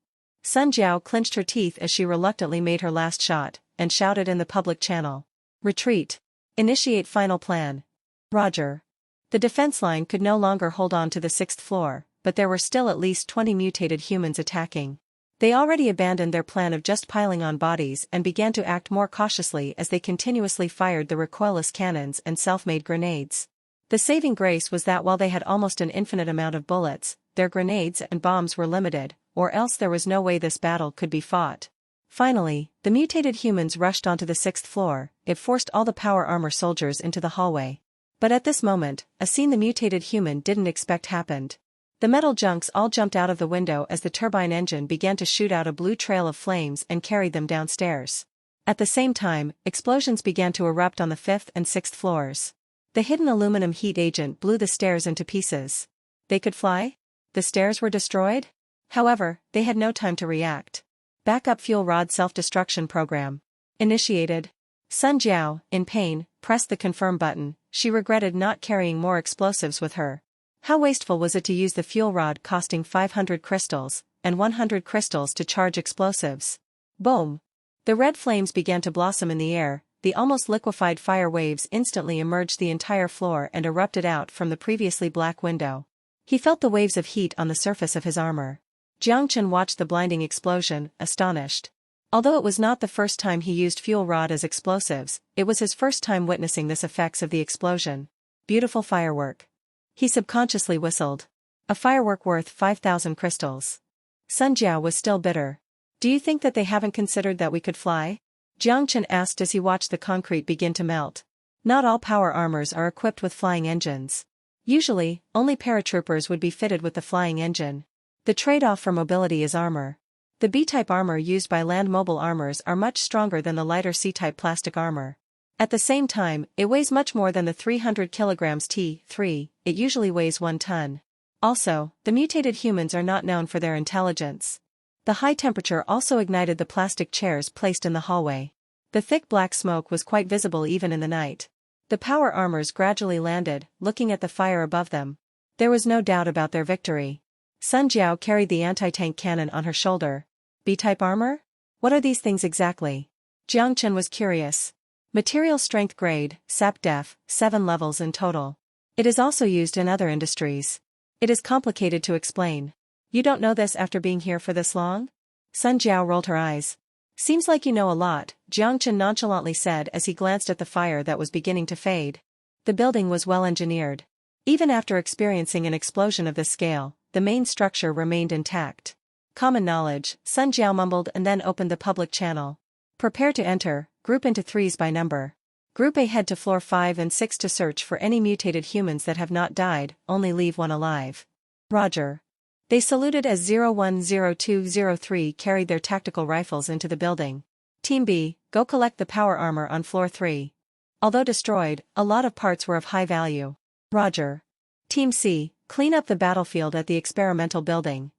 Sun Jiao clenched her teeth as she reluctantly made her last shot, and shouted in the public channel. Retreat. Initiate final plan. Roger. The defense line could no longer hold on to the 6th floor, but there were still at least 20 mutated humans attacking. They already abandoned their plan of just piling on bodies and began to act more cautiously as they continuously fired the recoilless cannons and self-made grenades. The saving grace was that while they had almost an infinite amount of bullets, their grenades and bombs were limited, or else there was no way this battle could be fought. Finally, the mutated humans rushed onto the 6th floor. It forced all the power armor soldiers into the hallway. But at this moment, a scene the mutated human didn't expect happened. The metal junks all jumped out of the window as the turbine engine began to shoot out a blue trail of flames and carried them downstairs. At the same time, explosions began to erupt on the 5th and 6th floors. The hidden aluminum heat agent blew the stairs into pieces. They could fly? The stairs were destroyed? However, they had no time to react. Backup fuel rod self-destruction program. Initiated. Sun Jiao, in pain, pressed the confirm button. She regretted not carrying more explosives with her. How wasteful was it to use the fuel rod costing 500 crystals, and 100 crystals to charge explosives? Boom! The red flames began to blossom in the air. The almost liquefied fire waves instantly emerged the entire floor and erupted out from the previously black window. He felt the waves of heat on the surface of his armor. Jiang Chen watched the blinding explosion, astonished. Although it was not the first time he used fuel rod as explosives, it was his first time witnessing this effects of the explosion. Beautiful firework. He subconsciously whistled. A firework worth 5,000 crystals. Sun Jiao was still bitter. Do you think that they haven't considered that we could fly? Jiang Chen asked as he watched the concrete begin to melt. Not all power armors are equipped with flying engines. Usually, only paratroopers would be fitted with the flying engine. The trade-off for mobility is armor. The B-type armor used by land mobile armors are much stronger than the lighter C-type plastic armor. At the same time, it weighs much more than the 300 kilograms T3, it usually weighs 1 ton. Also, the mutated humans are not known for their intelligence. The high temperature also ignited the plastic chairs placed in the hallway. The thick black smoke was quite visible even in the night. The power armors gradually landed, looking at the fire above them. There was no doubt about their victory. Sun Jiao carried the anti-tank cannon on her shoulder. B-type armor? What are these things exactly? Jiang Chen was curious. Material strength grade, SAP Def, 7 levels in total. It is also used in other industries. It is complicated to explain. You don't know this after being here for this long? Sun Jiao rolled her eyes. Seems like you know a lot, Jiang Chen nonchalantly said as he glanced at the fire that was beginning to fade. The building was well engineered. Even after experiencing an explosion of this scale, the main structure remained intact. Common knowledge, Sun Jiao mumbled and then opened the public channel. Prepare to enter, group into 3s by number. Group A head to floor 5 and 6 to search for any mutated humans that have not died, only leave one alive. Roger. They saluted as 010203 carried their tactical rifles into the building. Team B, go collect the power armor on floor 3. Although destroyed, a lot of parts were of high value. Roger. Team C, clean up the battlefield at the experimental building.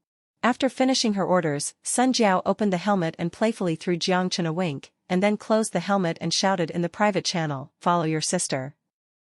After finishing her orders, Sun Jiao opened the helmet and playfully threw Jiang Chen a wink, and then closed the helmet and shouted in the private channel, "Follow your sister."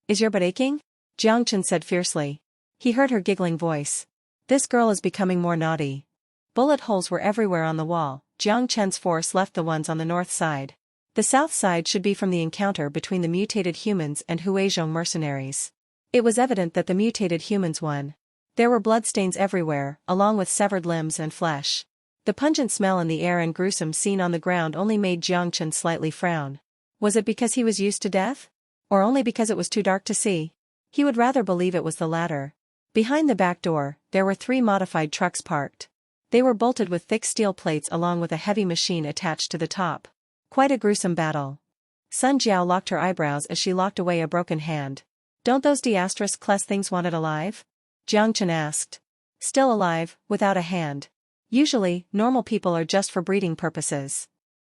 "Is your butt aching?" Jiang Chen said fiercely. He heard her giggling voice. This girl is becoming more naughty. Bullet holes were everywhere on the wall. Jiang Chen's force left the ones on the north side. The south side should be from the encounter between the mutated humans and Huizhong mercenaries. It was evident that the mutated humans won. There were bloodstains everywhere, along with severed limbs and flesh. The pungent smell in the air and gruesome scene on the ground only made Jiang Chen slightly frown. Was it because he was used to death? Or only because it was too dark to see? He would rather believe it was the latter. Behind the back door, there were 3 modified trucks parked. They were bolted with thick steel plates along with a heavy machine attached to the top. Quite a gruesome battle. Sun Jiao locked her eyebrows as she locked away a broken hand. Don't those class things want it alive? Jiang Chen asked. Still alive, without a hand. Usually, normal people are just for breeding purposes.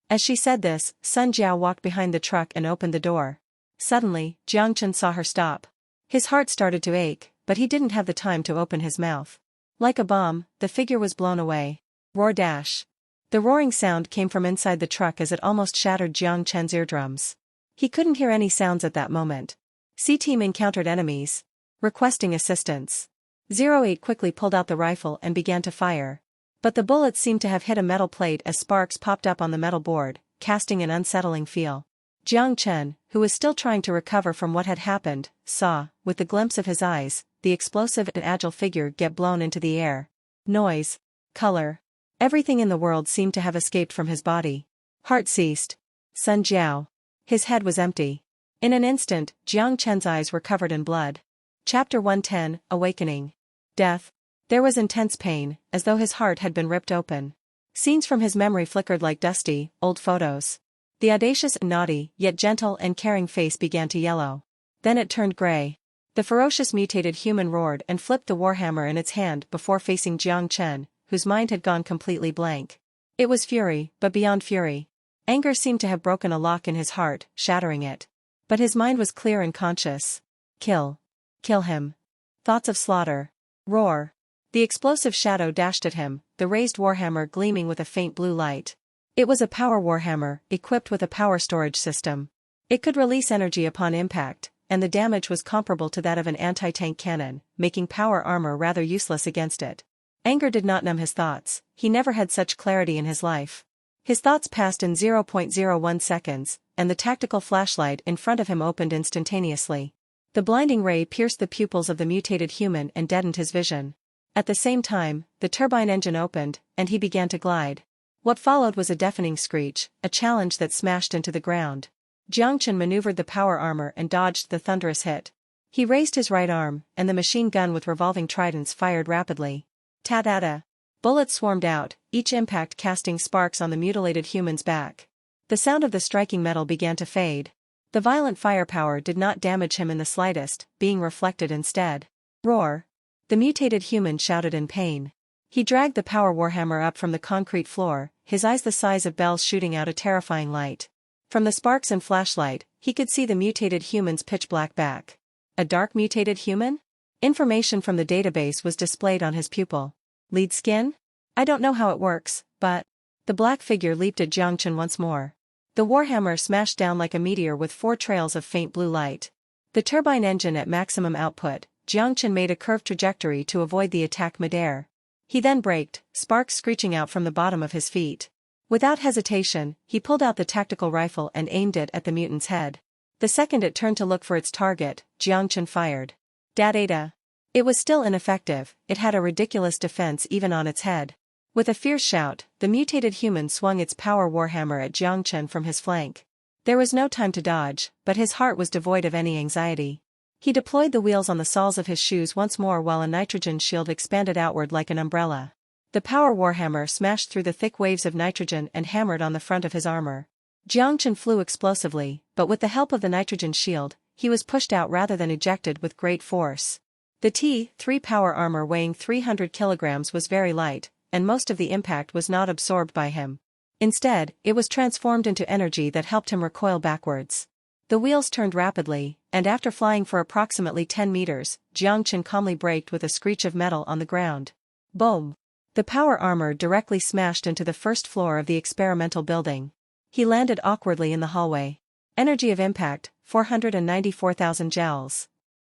As she said this, Sun Jiao walked behind the truck and opened the door. Suddenly, Jiang Chen saw her stop. His heart started to ache, but he didn't have the time to open his mouth. Like a bomb, the figure was blown away. Roar dash. The roaring sound came from inside the truck as it almost shattered Jiang Chen's eardrums. He couldn't hear any sounds at that moment. C-Team encountered enemies. Requesting assistance. 08 quickly pulled out the rifle and began to fire. But the bullets seemed to have hit a metal plate as sparks popped up on the metal board, casting an unsettling feel. Jiang Chen, who was still trying to recover from what had happened, saw, with the glimpse of his eyes, the explosive and agile figure get blown into the air. Noise. Color. Everything in the world seemed to have escaped from his body. Heart ceased. Sun Jiao. His head was empty. In an instant, Jiang Chen's eyes were covered in blood. Chapter 110, Awakening. Death. There was intense pain, as though his heart had been ripped open. Scenes from his memory flickered like dusty, old photos. The audacious and naughty, yet gentle and caring face began to yellow. Then it turned gray. The ferocious mutated human roared and flipped the warhammer in its hand before facing Jiang Chen, whose mind had gone completely blank. It was fury, but beyond fury. Anger seemed to have broken a lock in his heart, shattering it. But his mind was clear and conscious. Kill. Kill him. Thoughts of slaughter. Roar. The explosive shadow dashed at him, the raised warhammer gleaming with a faint blue light. It was a power warhammer, equipped with a power storage system. It could release energy upon impact, and the damage was comparable to that of an anti-tank cannon, making power armor rather useless against it. Anger did not numb his thoughts. He never had such clarity in his life. His thoughts passed in 0.01 seconds, and the tactical flashlight in front of him opened instantaneously. The blinding ray pierced the pupils of the mutated human and deadened his vision. At the same time, the turbine engine opened, and he began to glide. What followed was a deafening screech, a challenge that smashed into the ground. Jiang Chen maneuvered the power armor and dodged the thunderous hit. He raised his right arm, and the machine gun with revolving tridents fired rapidly. Ta-da-da. Bullets swarmed out, each impact casting sparks on the mutilated human's back. The sound of the striking metal began to fade. The violent firepower did not damage him in the slightest, being reflected instead. Roar. The mutated human shouted in pain. He dragged the power warhammer up from the concrete floor, his eyes the size of bells shooting out a terrifying light. From the sparks and flashlight, he could see the mutated human's pitch-black back. A dark mutated human? Information from the database was displayed on his pupil. Lead skin? I don't know how it works, but... The black figure leaped at Jiang Chen once more. The warhammer smashed down like a meteor with 4 trails of faint blue light. The turbine engine at maximum output, Jiang Chen made a curved trajectory to avoid the attack midair. He then braked, sparks screeching out from the bottom of his feet. Without hesitation, he pulled out the tactical rifle and aimed it at the mutant's head. The second it turned to look for its target, Jiang Chen fired. Da-da-da. It was still ineffective, it had a ridiculous defense even on its head. With a fierce shout, the mutated human swung its power warhammer at Jiang Chen from his flank. There was no time to dodge, but his heart was devoid of any anxiety. He deployed the wheels on the soles of his shoes once more while a nitrogen shield expanded outward like an umbrella. The power warhammer smashed through the thick waves of nitrogen and hammered on the front of his armor. Jiang Chen flew explosively, but with the help of the nitrogen shield, he was pushed out rather than ejected with great force. The T-3 power armor weighing 300 kilograms was very light, and most of the impact was not absorbed by him. Instead, it was transformed into energy that helped him recoil backwards. The wheels turned rapidly, and after flying for approximately 10 meters, Jiang Chen calmly braked with a screech of metal on the ground. Boom! The power armor directly smashed into the first floor of the experimental building. He landed awkwardly in the hallway. Energy of impact, 494,000 joules.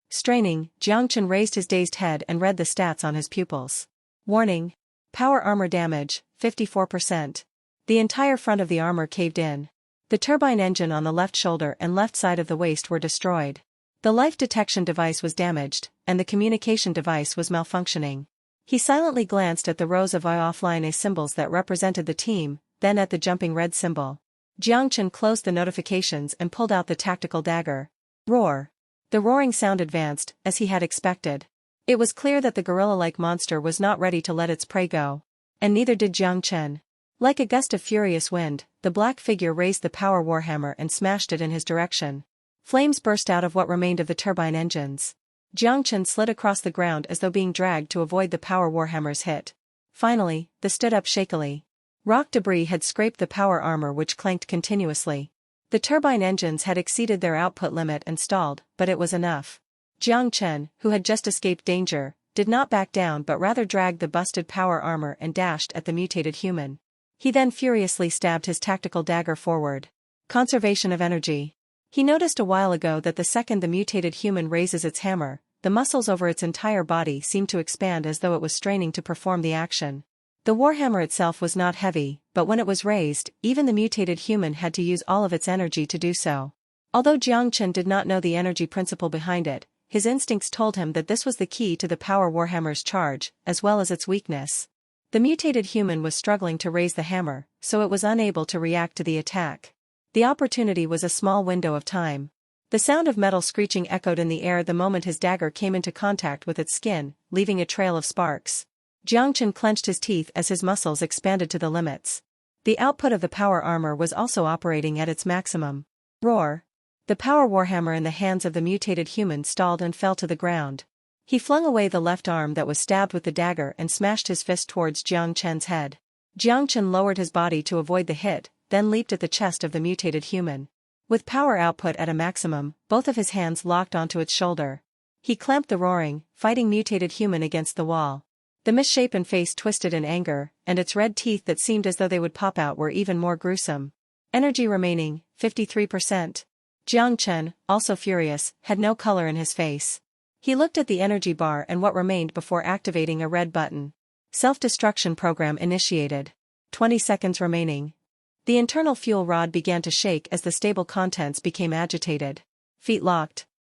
Straining, Jiang Chen raised his dazed head and read the stats on his pupils. Warning. Power armor damage, 54%. The entire front of the armor caved in. The turbine engine on the left shoulder and left side of the waist were destroyed. The life detection device was damaged, and the communication device was malfunctioning. He silently glanced at the rows of offline A symbols that represented the team, then at the jumping red symbol. Jiang Chen closed the notifications and pulled out the tactical dagger. Roar. The roaring sound advanced, as he had expected. It was clear that the gorilla-like monster was not ready to let its prey go. And neither did Jiang Chen. Like a gust of furious wind, the black figure raised the power warhammer and smashed it in his direction. Flames burst out of what remained of the turbine engines. Jiang Chen slid across the ground as though being dragged to avoid the power warhammer's hit. Finally, they stood up shakily. Rock debris had scraped the power armor which clanked continuously. The turbine engines had exceeded their output limit and stalled, but it was enough. Jiang Chen, who had just escaped danger, did not back down but rather dragged the busted power armor and dashed at the mutated human. He then furiously stabbed his tactical dagger forward. Conservation of energy. He noticed a while ago that the second the mutated human raises its hammer, the muscles over its entire body seem to expand as though it was straining to perform the action. The warhammer itself was not heavy, but when it was raised, even the mutated human had to use all of its energy to do so. Although Jiang Chen did not know the energy principle behind it, his instincts told him that this was the key to the power warhammer's charge, as well as its weakness. The mutated human was struggling to raise the hammer, so it was unable to react to the attack. The opportunity was a small window of time. The sound of metal screeching echoed in the air the moment his dagger came into contact with its skin, leaving a trail of sparks. Jiang Chen clenched his teeth as his muscles expanded to the limits. The output of the power armor was also operating at its maximum. Roar. The power warhammer in the hands of the mutated human stalled and fell to the ground. He flung away the left arm that was stabbed with the dagger and smashed his fist towards Jiang Chen's head. Jiang Chen lowered his body to avoid the hit, then leaped at the chest of the mutated human. With power output at a maximum, both of his hands locked onto its shoulder. He clamped the roaring, fighting mutated human against the wall. The misshapen face twisted in anger, and its red teeth that seemed as though they would pop out were even more gruesome. Energy remaining, 53%. Jiang Chen, also furious, had no color in his face. He looked at the energy bar and what remained before activating a red button. Self-destruction program initiated. 20 seconds remaining. The internal fuel rod began to shake as the stable contents became agitated. Feet locked.